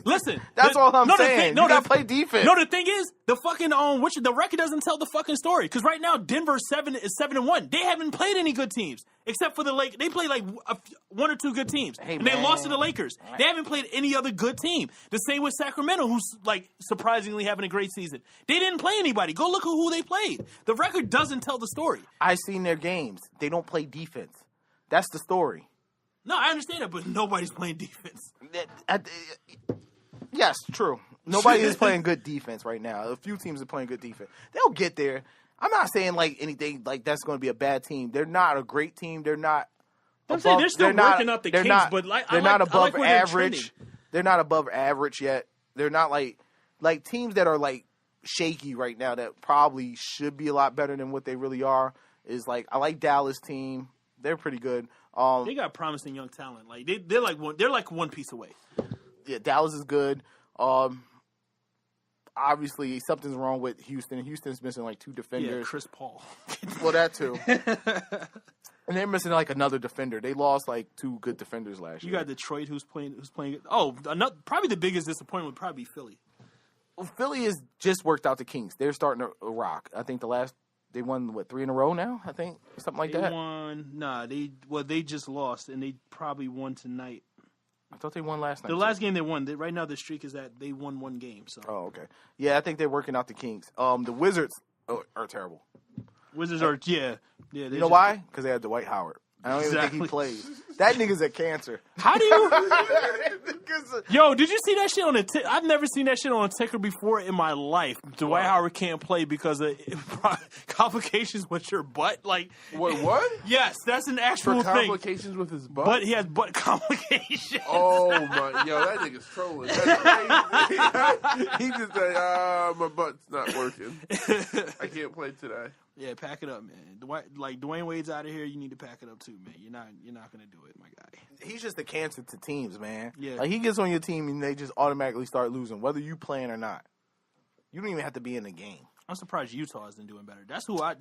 listen. That's all I'm saying. You gotta play defense. No, the thing is, the fucking the record doesn't tell the fucking story. Because right now, Denver is 7-1. They haven't played any good teams except for the Lakers. They played 1 or 2 good teams, and they lost to the Lakers. They haven't played any other good team. The same with Sacramento, who's surprisingly having a great season. They didn't play anybody. Go look at who they played. The record doesn't tell the story. I've seen their games. They don't play defense. That's the story. No, I understand that, but nobody's playing defense. Yes, true. Nobody is playing good defense right now. A few teams are playing good defense. They'll get there. I'm not saying anything that's going to be a bad team. They're not a great team. They're not. I'm saying they're still working out the kinks, but they're not above average. They're not above average yet. They're not like teams that are shaky right now that probably should be a lot better than what they really are. Is I like Dallas team. They're pretty good. They got promising young talent. They're one piece away. Yeah, Dallas is good. Obviously, something's wrong with Houston. Houston's missing 2 defenders. Yeah, Chris Paul. Well, that too. And they're missing another defender. They lost 2 good defenders last year. You got Detroit, who's playing. Oh, probably the biggest disappointment would probably be Philly. Well, Philly has just worked out the kinks. They're starting to rock. I think they won 3 in a row now. I think something like that. They won. Nah, they just lost, and they probably won tonight. I thought they won last night. The last game they won. Right now, the streak is that they won 1 game. So. Oh, okay. Yeah, I think they're working out the kinks. The Wizards are terrible. Wizards are yeah. You know why? Because they had Dwight Howard. I don't even think he plays. That nigga's a cancer. How do you? Yo, did you see that shit on the? I've never seen that shit on a ticker before in my life. Dwight Howard can't play because of complications with your butt. What? Yes, that's an actual For thing. Complications with his butt. But he has butt complications. Oh my! Yo, that nigga's trolling. That's crazy. He just my butt's not working. I can't play today. Yeah, pack it up, man. Dwayne Wade's out of here. You need to pack it up too, man. You're not gonna do it, my guy. He's just a cancer to teams, man. Yeah. He gets on your team and they just automatically start losing, whether you playing or not. You don't even have to be in the game. I'm surprised Utah isn't doing better. That's who I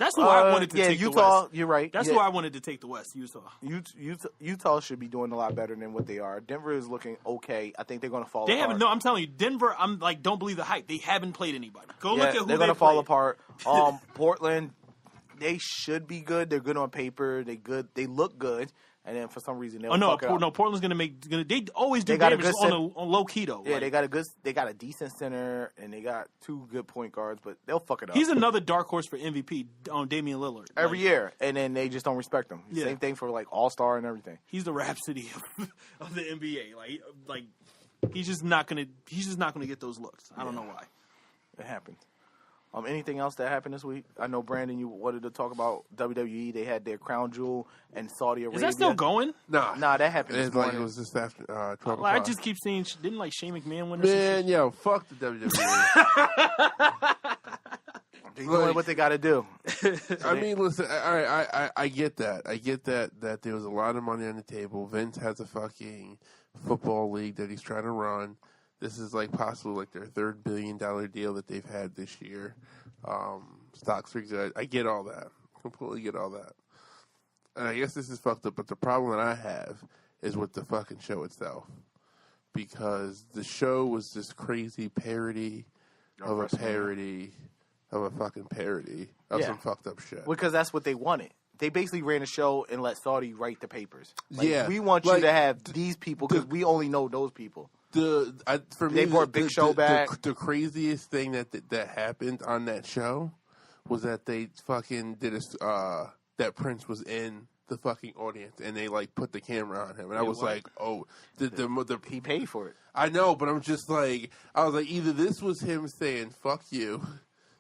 wanted to take Utah, the West. You're right. That's who I wanted to take the West, Utah. Utah should be doing a lot better than what they are. Denver is looking okay. I think they're going to fall apart. They haven't. No, I'm telling you, Denver. I'm like, don't believe the hype. They haven't played anybody. Go look at who they're going to fall played. apart. Portland, they should be good. They're good on paper. They good. They look good. And then for some reason, they'll fuck it up. No, Portland's they always do damage on low key though. Yeah, they got a decent center and they got 2 good point guards, but they'll fuck it up. He's another dark horse for MVP on Damian Lillard every year, and then they just don't respect him. Yeah. Same thing for like All-Star and everything. He's the Rhapsody of the NBA. Like he's just not gonna get those looks. I don't know why. It happens. Anything else that happened this week? I know, Brandon, you wanted to talk about WWE. They had their crown jewel in Saudi Arabia. Is that still going? Nah, that happened this morning. It was just after 12 o'clock. I just keep seeing, didn't like Shane McMahon win? Man, yo, fuck the WWE. They're doing what they got to do. I mean, listen, I get that. I get that there was a lot of money on the table. Vince has a fucking football league that he's trying to run. This is like possibly like their $3 billion deal that they've had this year. Stocks are good. I get all that. Completely get all that. And I guess this is fucked up, but the problem that I have is with the fucking show itself. Because the show was this crazy parody of a parody of a fucking parody of some fucked up shit. Because that's what they wanted. They basically ran a show and let Saudi write the papers. Yeah. We want you to have these people because we only know those people. For me, they brought Big Show back. The craziest thing that happened on that show was that they fucking did that Prince was in the fucking audience and they like put the camera on him and I was like, oh, he paid for it. I know, but I'm just like, I was like, either this was him saying fuck you.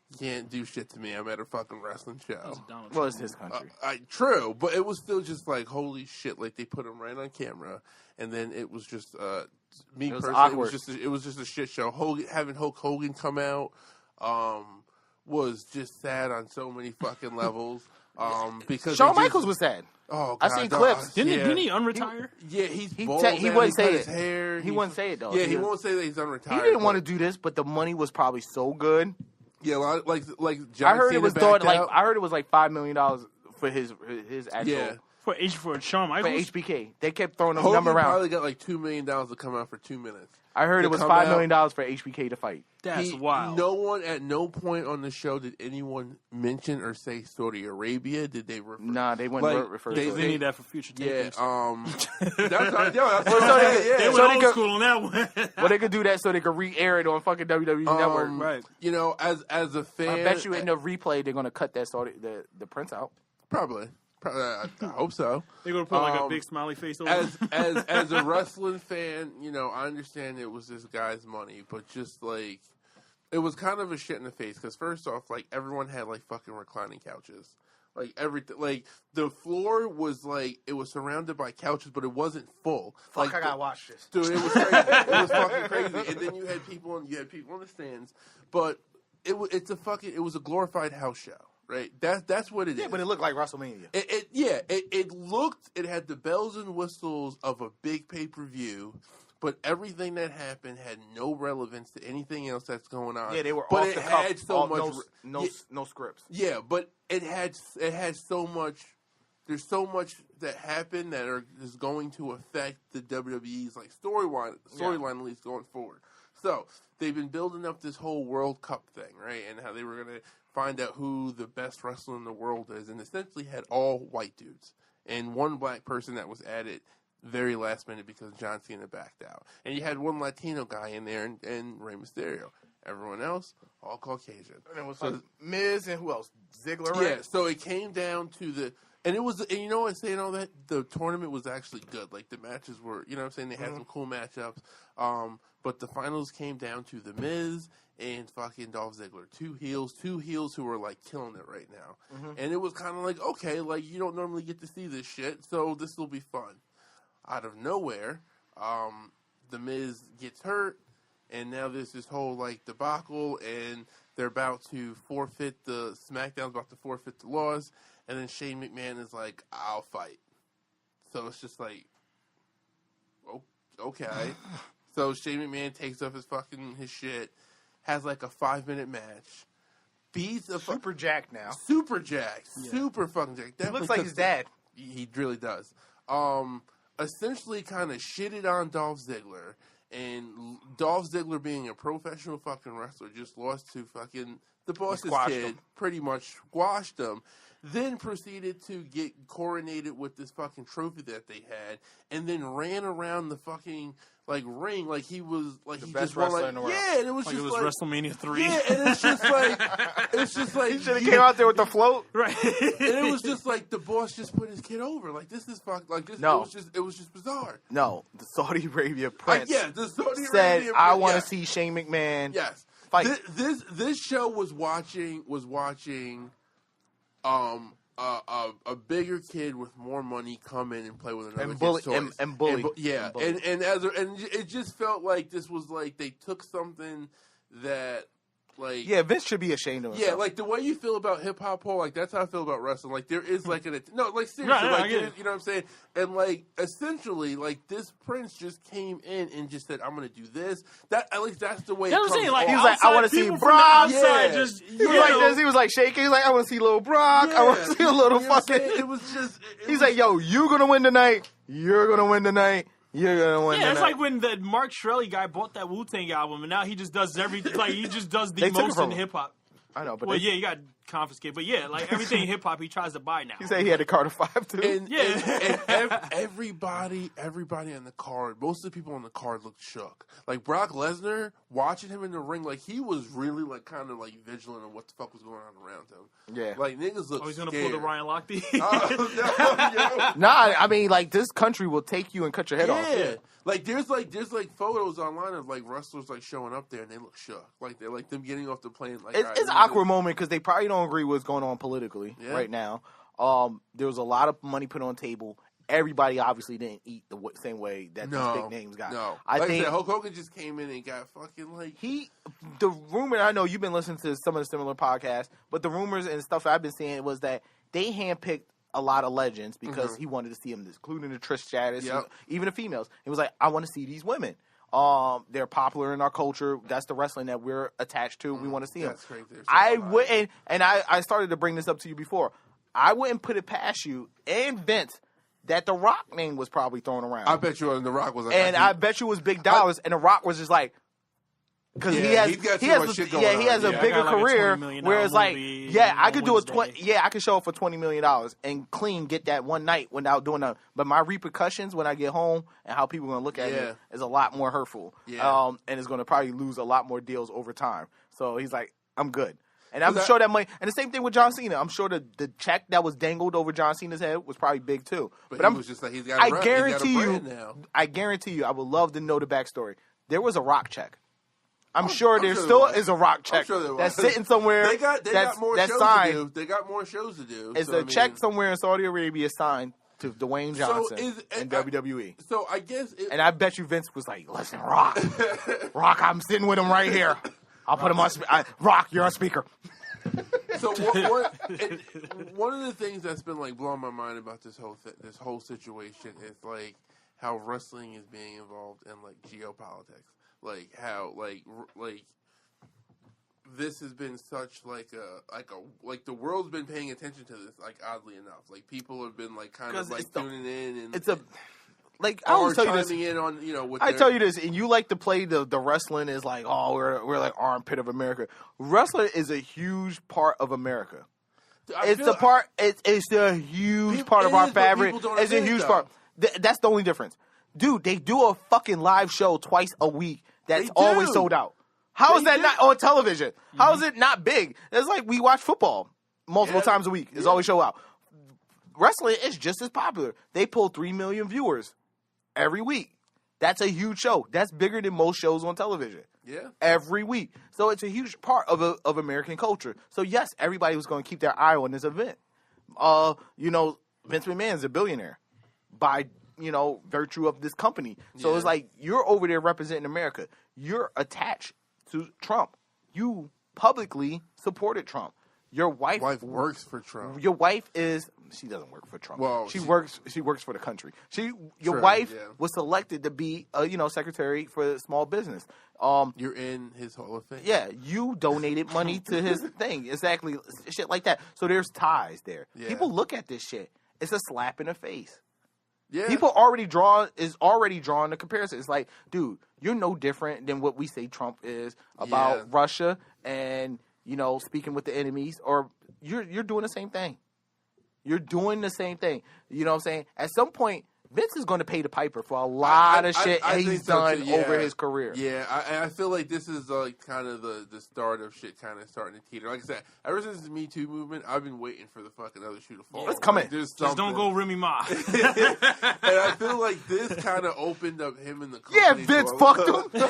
You can't do shit to me. I'm at a fucking wrestling show. Well, it's his country. True, but it was still just like, holy shit. Like, they put him right on camera, and then it was just, me personally, awkward. It was just a shit show. Having Hulk Hogan come out was just sad on so many fucking levels. Because Shawn Michaels was sad. Oh, God, I seen clips. Didn't he unretire? He's bald. He wouldn't say it. His hair. He wouldn't say it, though. Yeah, he won't say that he's unretired. He didn't want to do this, but the money was probably so good. Yeah, like John I heard Cena it was backed out. I heard it was like $5 million for his actual. Yeah. For Shawn Michaels? For HBK. They kept throwing the Hogan number around. probably got like $2 million to come out for 2 minutes. I heard it was $5 million for HBK to fight. That's wild. At no point on the show did anyone mention or say Saudi Arabia. Did they refer? Nah, they wouldn't refer to it. They need that for future tapings. They went old school on that one. Well, they could do that so they could re-air it on fucking WWE Network. Right. You know, as a fan, I bet you in the replay they're gonna cut that the Prince out. Probably. I hope so. They're gonna put like a big smiley face over. As a wrestling fan, you know, I understand it was this guy's money, but just like it was kind of a shit in the face because first off, like everyone had like fucking reclining couches, like everything, like the floor was like it was surrounded by couches, but it wasn't full. Fuck, like, I gotta watch this, dude. It was crazy. It was fucking crazy. And then you had people in the stands, but it was a glorified house show. Right, that's what it is. Yeah, but it looked like WrestleMania. It looked. It had the bells and whistles of a big pay-per-view, but everything that happened had no relevance to anything else that's going on. Yeah, they were but off it the had cuff, so much. No scripts. Yeah, but it had so much. There's so much that happened that is going to affect the WWE's like storyline at least going forward. So they've been building up this whole World Cup thing, right? And how they were going to find out who the best wrestler in the world is, and essentially had all white dudes and one black person that was added very last minute because John Cena backed out, and you had one Latino guy in there and Rey Mysterio. Everyone else, all Caucasian. And it was like Miz and who else? Ziggler. Right? Yeah. So it came down to and you know what, saying all that, the tournament was actually good. Like the matches were, you know what I'm saying, they had some cool matchups. But the finals came down to The Miz and fucking Dolph Ziggler. Two heels who are like killing it right now. And it was kind of like, okay, like you don't normally get to see this shit, so this will be fun. Out of nowhere, The Miz gets hurt, and now there's this whole like debacle, and they're about to forfeit SmackDown's about to forfeit the loss, and then Shane McMahon is like, I'll fight. So it's just like, okay. So Shane McMahon takes off his shit, has like a 5-minute match, beats a Super jacked now. super jacked, super fucking jacked. He looks like his dad. He really does. Essentially kind of shitted on Dolph Ziggler, and Dolph Ziggler, being a professional fucking wrestler, just lost to fucking the boss's kid, him. pretty much squashed him. Then proceeded to get coronated with this fucking trophy that they had, and then ran around the fucking ring like he was like the he best just won, wrestler like, in the world. Yeah, and it was Like just it was like WrestleMania 3. Yeah, and it's just like He should have came out there with the float. Right. and it was just like the boss just put his kid over. Like this is fuck. Like this. No. It was just bizarre. No, the Saudi Arabia prince The Saudi said, Arabian "I prince, want to yes. see Shane McMahon Yes. fight." This show was watching a bigger kid with more money come in and play with another And bully- kid's toys. and bully. Yeah, And bully. and it just felt like this was like they took something that like Yeah, Vince should be ashamed of himself. yeah, like the way you feel about hip hop, Paul, like that's how I feel about wrestling. Like there is like like seriously, Right, like I get it. you know what I'm saying? And like essentially, like this prince just came in and just said, "I'm going to do this." That at least that's the way. That's it what I'm saying. comes Like, He was off. like, I wanna see people from Brock. the outside Yeah. just, He was like this. He was like shaking. He was like, "I want to see little Brock. I want to see a little You know what I'm fucking." saying? It was just. He's like, "Yo, you gonna win tonight. You're gonna win tonight. You're gonna win Yeah, tonight." it's like when the Mark Shkreli guy bought that Wu-Tang album, and now he just does he just does the They took it most from in him. hip hop. I know, but Well, yeah, he got confiscated, but yeah, like everything in hip hop, he tries to buy now. he said he had the Carter 5 too. And, Yeah. everybody on the card, most of the people on the card looked shook. Like Brock Lesnar, watching him in the ring, like he was really like kind of like vigilant of what the fuck was going on around him. Yeah. like niggas look. Oh, he's gonna scared. pull the Ryan Lochte. Oh, no, Nah, I mean, like this country will take you and cut your head off. yeah. Like there's photos online of like wrestlers like showing up there and they look shook. Like they're like them getting off the plane. Like It's an awkward moment because they probably don't agree with what's going on politically Yeah. right now. There was a lot of money put on the table. Everybody obviously didn't eat the same way that these big names got. No, I like think I said, Hulk Hogan just came in and got fucking like the rumor, I know you've been listening to some of the similar podcasts, but the rumors and stuff I've been seeing was that they handpicked a lot of legends because he wanted to see them, including the Trish Stratus, Yep. even the females. It was like, I want to see these women. They're popular in our culture. That's the wrestling that we're attached to. We want to see them. That's crazy. I wouldn't, and I started to bring this up to you before. I wouldn't put it past you and Vince that The Rock name was probably thrown around. I bet you The Rock was like, and I bet you it was big dollars, and The Rock was just like, because Yeah, he's got too much shit going on. he has a Yeah, I bigger got like a career. $20 million Where it's like, movie yeah, I on could do Wednesday. I could show up for $20 million and clean get that one night without doing nothing. But my repercussions when I get home and how people are gonna look at me is a lot more hurtful. Yeah. And it's gonna probably lose a lot more deals over time. So he's like, I'm good. And I'm that- sure that money, and the same thing with John Cena. I'm sure the check that was dangled over John Cena's head was probably big too. But I'm, he was just like, he's got a guarantee you, now. I guarantee you, I would love to know the backstory. There was a Rock check. I'm sure there sure still there was. is a Rock I'm check sure there was. that's sitting somewhere. They got more that's shows signed. to do. They got more shows to do. It's so, a check somewhere in Saudi Arabia signed to Dwayne Johnson in WWE. So I guess, And I bet you Vince was like, "Listen, Rock, I'm sitting with him right here. I'll put him on. Rock, you're on speaker." So one of the things that's been like blowing my mind about this whole situation is like how wrestling is being involved in like geopolitics, like how like this has been such like the world's been paying attention to this, like oddly enough, like people have been like kind of like tuning in and it's a like I always tell you this. chiming in on with I their, tell you this, and you like to play the wrestling is like, oh, we're like armpit of America. Wrestling is a huge part of America. It's a part. It's a huge part of our fabric. It's a huge part. That's the only difference, dude. They do a fucking live show twice a week. That's always sold out. How is that not on television? How is it not big? It's like we watch football multiple times a week. It's always show out. Wrestling is just as popular. They pull 3 million viewers every week. That's a huge show. That's bigger than most shows on television. Yeah. Every week. So it's a huge part of American culture. So yes, everybody was going to keep their eye on this event. Vince McMahon is a billionaire by, virtue of this company. So it's like, you're over there representing America. You're attached to Trump. You publicly supported Trump. Your wife works for Trump. Your wife is She doesn't work for Trump. Well, she works for the country. Your True, wife yeah. was selected to be secretary for small business. You're in his Hall of Fame. Yeah, you donated money to his thing. Exactly, shit like that. So there's ties there. Yeah. People look at this shit. It's a slap in the face. Yeah. People already drawing the comparison. It's like, dude, you're no different than what we say Trump is about Russia and speaking with the enemies. Or you're doing the same thing. You're doing the same thing. You know what I'm saying? At some point, Vince is going to pay the piper for a lot of shit he's done over his career. Yeah, I feel like this is like kind of the start of shit kind of starting to teeter. Like I said, ever since the Me Too movement, I've been waiting for the fucking other shoe to fall. It's coming. Like, Just don't go Remy Ma. And I feel like this kind of opened up him in the company. Yeah, Vince fucked him.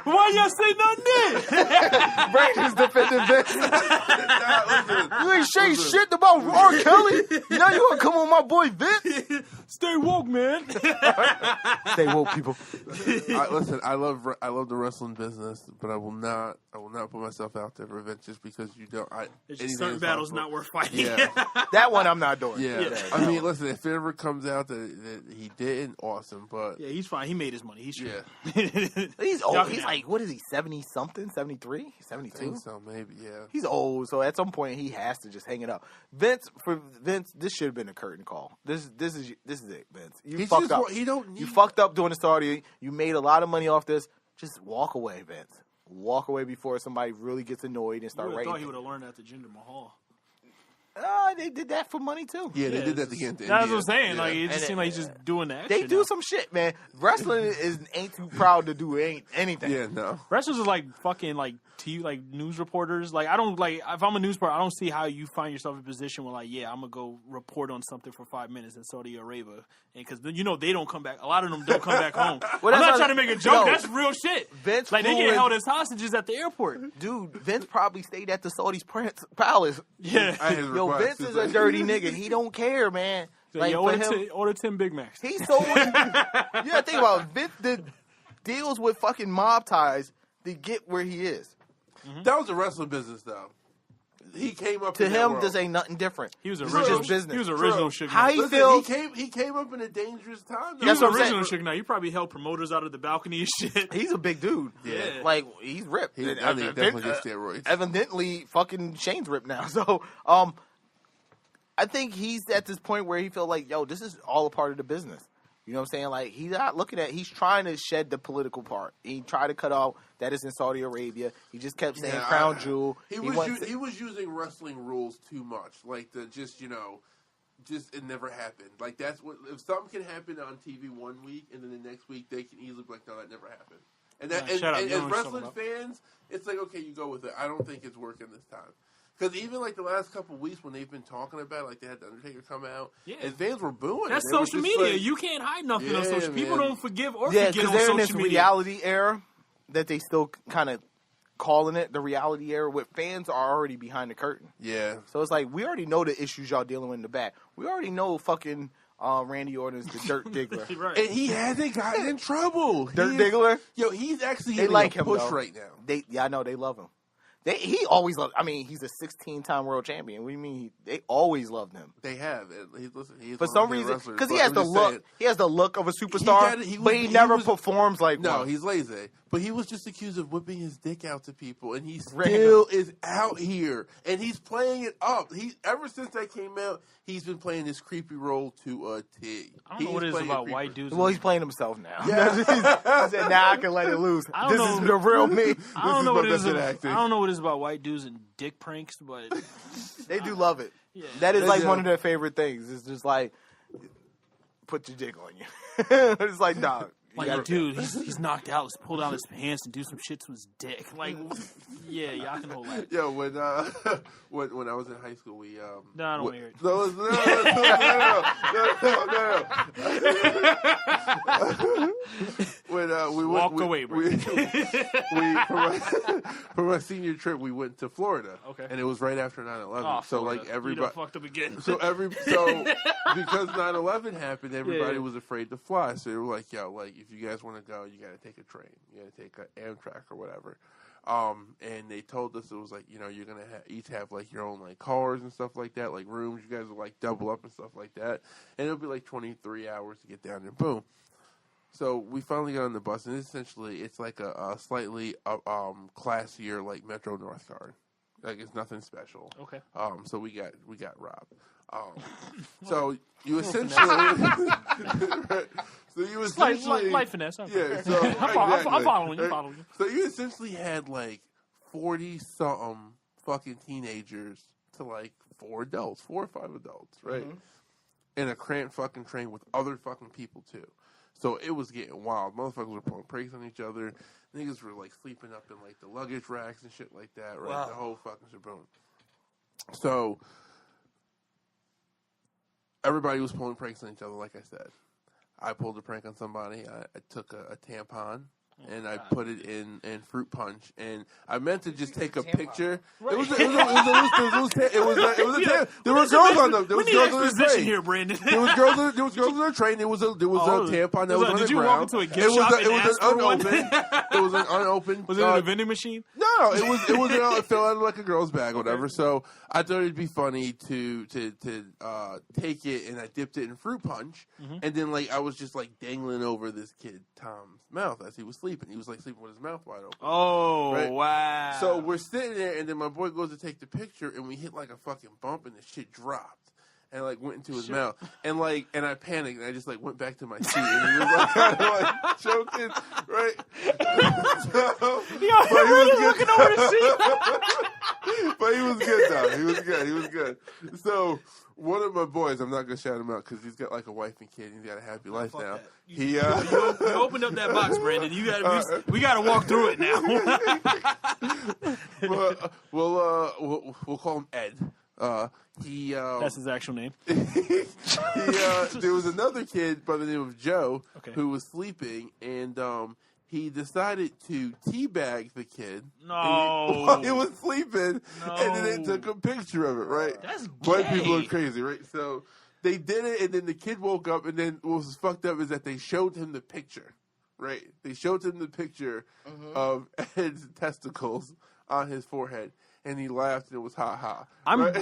Why y'all say nothing then? Brandon's defending Vince. Listen, You ain't saying shit about R. Kelly. Now you gonna come on my boy Vince? Stay woke, man. Stay woke, people. listen, I love the wrestling business, but I will not put myself out there for Vince just because you don't. It's just certain battles not worth fighting. Yeah. That one I'm not doing. Yeah. I mean, listen, if it ever comes out that he didn't, awesome. But Yeah, he's fine. He made his money. He's straight. Yeah. He's old. He's like, what is he, 70-something? 73? I 72? think so, maybe. Yeah. He's old, so at some point he has to just hang it up. Vince, this should have been a curtain call. This is it, Vince. You fucked up. You fucked up doing the Saudi. You made a lot of money off this. Just walk away, Vince. Walk away before somebody really gets annoyed and start I writing. thought he would have learned that to Jinder Mahal. They did that for money too. Yeah, they did that again. That's what I'm saying. Yeah. Like it just seemed like he's just doing that. They do some shit, man. Wrestling ain't too proud to do anything. Yeah, no. Wrestlers are like fucking like news reporters. Like I don't like if I'm a news reporter, I don't see how you find yourself in a position where like I'm gonna go report on something for 5 minutes in Saudi Arabia, and because they don't come back. A lot of them don't come back home. Well, I'm not trying to make a joke. That's real shit. Vince like they flew get in- held as hostages at the airport. Dude, Vince probably stayed at the Saudi's palace. Yeah. Yo, Vince is a dirty nigga. He don't care, man. Like for him, order 10 Big Macs. he's so. You gotta think about it. Vince did deals with fucking mob ties to get where he is. That was the wrestling business, though. He came up To in that him, world. this ain't nothing different. He was This original. is just business. He was original Suge How Knight. he Listen, feels? he came up in a dangerous time. He That's was what I'm original saying. Suge Knight. He probably held promoters out of the balcony and shit. He's a big dude. Yeah. Like he's ripped. I think he definitely gets steroids. Evidently, fucking Shane's ripped now. So, I think he's at this point where he feels like, yo, this is all a part of the business. You know what I'm saying? Like, he's not looking at, he's trying to shed the political part. He tried to cut out that it's in Saudi Arabia. He just kept saying crown jewel. He was using wrestling rules too much. Like, just it never happened. Like, that's what, if something can happen on TV one week and then the next week they can easily be like, no, that never happened. And as wrestling fans, it's like, okay, you go with it. I don't think it's working this time. Because even like the last couple of weeks when they've been talking about it, like they had the Undertaker come out, and fans were booing. That's it. They were social just media. like, You can't hide nothing on social. People don't forgive or Yeah, forget because on they're in social this media. reality era that they still kind of calling it the reality era, where fans are already behind the curtain. Yeah. So it's like, we already know the issues y'all dealing with in the back. We already know fucking Randy Orton's the dirt diggler. Right. And he hasn't gotten in trouble. Dirt diggler? Yo, he's actually They getting like a him, push though. right now. I know they love him. He always loved. I mean, he's a 16-time world champion. What do you mean? They always loved him. They have. He's For one some of their reason, wrestlers, because he but has I'm the just look. saying, He has the look of a superstar, but he never performs like No, one. he's lazy. But he was just accused of whipping his dick out to people, and he still Random. is out here, and he's playing it up. Ever since that came out, he's been playing this creepy role to a T. I don't know what it is about white dudes. Well, he's playing himself now. Yeah. he said, "Now I can let it loose. I This don't is know. the real me." I don't know what it is. method I acting. don't know what it is about white dudes and dick pranks, but They do love it. Yeah. That is They like do. one of their favorite things. It's just like, put your dick on you. It's like, dog. like, gotta- dude, he's knocked out. Let's pull down his pants and do some shit to his dick. Like, yeah, y'all can hold that. Yo, when I was in high school, we No, I don't want to hear it. No. When we Walk went, away, bro. we for my senior trip, we went to Florida. Okay. And it was right after 9/11. Oh, so Florida. like You everybody, done fucked up again. so because 9/11 happened, everybody was afraid to fly. So they were like, "Yo, like if you guys want to go, you got to take a train. You got to take an Amtrak or whatever." And they told us it was like, you're gonna each have like your own like cars and stuff like that, like rooms. You guys will like double up and stuff like that, and it'll be like 23 hours to get down there. Boom. So we finally got on the bus, and essentially it's like a slightly classier like Metro North card. Like it's nothing special. Okay. So we got robbed. So you essentially, right, so you essentially light finesse. Okay. Yeah. So I'm following you. Following you. So you essentially had like 40-something fucking teenagers to like 4 or 5 adults, right? Mm-hmm. In a cramped fucking train with other fucking people too. So it was getting wild. Motherfuckers were pulling pranks on each other. Niggas were like sleeping up in like the luggage racks and shit like that, right? Wow. The whole fucking shaboom. So everybody was pulling pranks on each other, like I said. I pulled a prank on somebody. I took a tampon and I put it in fruit punch, and I meant to just take a picture. Right. It was a tampon. There were girls on them. There was girls on the train here, Brandon. There was girls on the train. There was a tampon that was on the ground. Did you walk into a gift shop and ask for one? It was an unopened. Was it in a vending machine? No, it was. It fell out of like a girl's bag, or whatever. Okay. So I thought it'd be funny to take it, and I dipped it in fruit punch, and then like I was just like dangling over this kid Tom's mouth as he was sleeping. He was like sleeping with his mouth wide open. Oh, right? Wow. So we're sitting there, and then my boy goes to take the picture, and we hit like a fucking bump, and the shit dropped. And like went into his mouth, and I panicked, and I just like went back to my seat, and he was like kind of like choking, right? So, but he was looking over the seat. But he was good though. He was good. So one of my boys, I'm not gonna shout him out because he's got like a wife and kid, and he's got a happy life now. You opened up that box, Brandon. We got to walk through it now. We'll call him Ed. That's his actual name. There was another kid by the name of Joe who was sleeping, and he decided to teabag the kid. No. While he was sleeping, and then they took a picture of it, right? That's gay. White people are crazy, right? So they did it, and then the kid woke up, and then what was fucked up is that they showed him the picture, right? They showed him the picture of Ed's testicles on his forehead. And he laughed, and it was ha-ha. Right? Let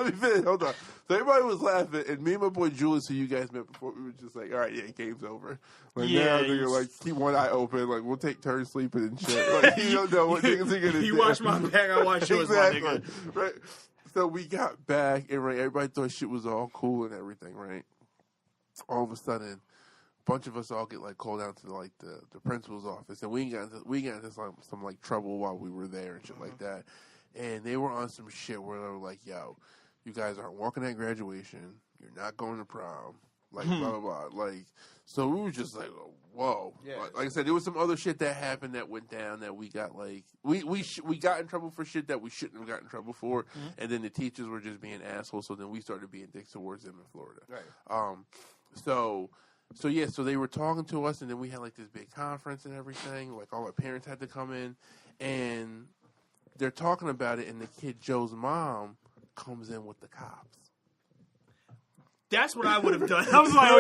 me finish. Hold on. So everybody was laughing, and me and my boy Julius, who you guys met before, we were just like, all right, game's over. Like, now they're like, keep one eye open. Like, we'll take turns sleeping and shit. Like, you don't know what niggas are going to do. You watch my back, I watch yours, exactly. my nigga. Right? So we got back, and everybody thought shit was all cool and everything, right? All of a sudden, a bunch of us all get like called down to like the principal's office, and we got into some like trouble while we were there and shit like that. And they were on some shit where they were like, yo, you guys aren't walking at graduation. You're not going to prom. Like, blah, blah, blah. Like, so we were just like, whoa. Yeah. Like I said, there was some other shit that happened that went down that we got like, we got in trouble for shit that we shouldn't have gotten in trouble for. And then the teachers were just being assholes. So then we started being dicks towards them in Florida. Right. So they were talking to us, and then we had like this big conference and everything. Like all our parents had to come in, and they're talking about it, and the kid Joe's mom comes in with the cops. That's what I would have done. I was like, oh,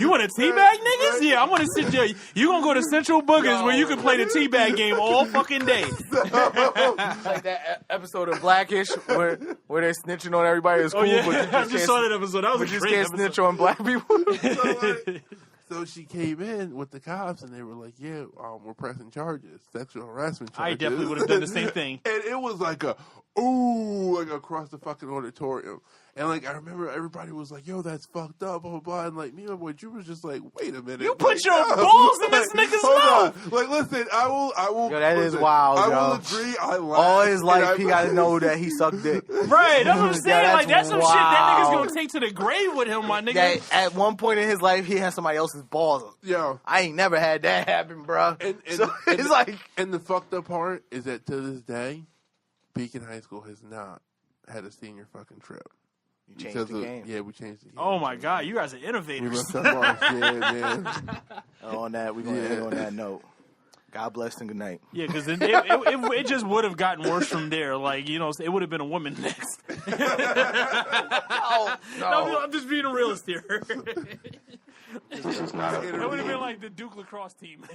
you want to teabag niggas? Yeah, I want to sit there. You going to go to Central Boogers where you can play the teabag game all fucking day. Like that episode of Blackish where they're snitching on everybody. It's cool, but I just saw that episode. That was a great episode. Snitch on black people. So she came in with the cops, and they were like, yeah, we're pressing charges, sexual harassment charges. I definitely would have done the same thing. And it was like like across the fucking auditorium. And like, I remember everybody was like, yo, that's fucked up, blah, blah, blah. And like, me and my boy Drew was just like, wait a minute. You put your balls in this nigga's mouth. Like, listen, I will. Yo, that is wild, I yo. will agree. I laughed. All his life, he got to know that he sucked dick. Right, that's what I'm saying. Like, that's some shit that nigga's going to take to the grave with him, my nigga. That at one point in his life, he had somebody else's balls. Yo. I ain't never had that happen, bro. And the fucked up part is that to this day, Beacon High School has not had a senior fucking trip. You changed the game. Yeah, we changed the game. Oh my God, you guys are innovators. We left that mark, man. On that, we're going to end on that note. God bless and good night. Yeah, because it just would have gotten worse from there. Like, you know, it would have been a woman next. No. I'm just being a realist here. It would have been like the Duke lacrosse team.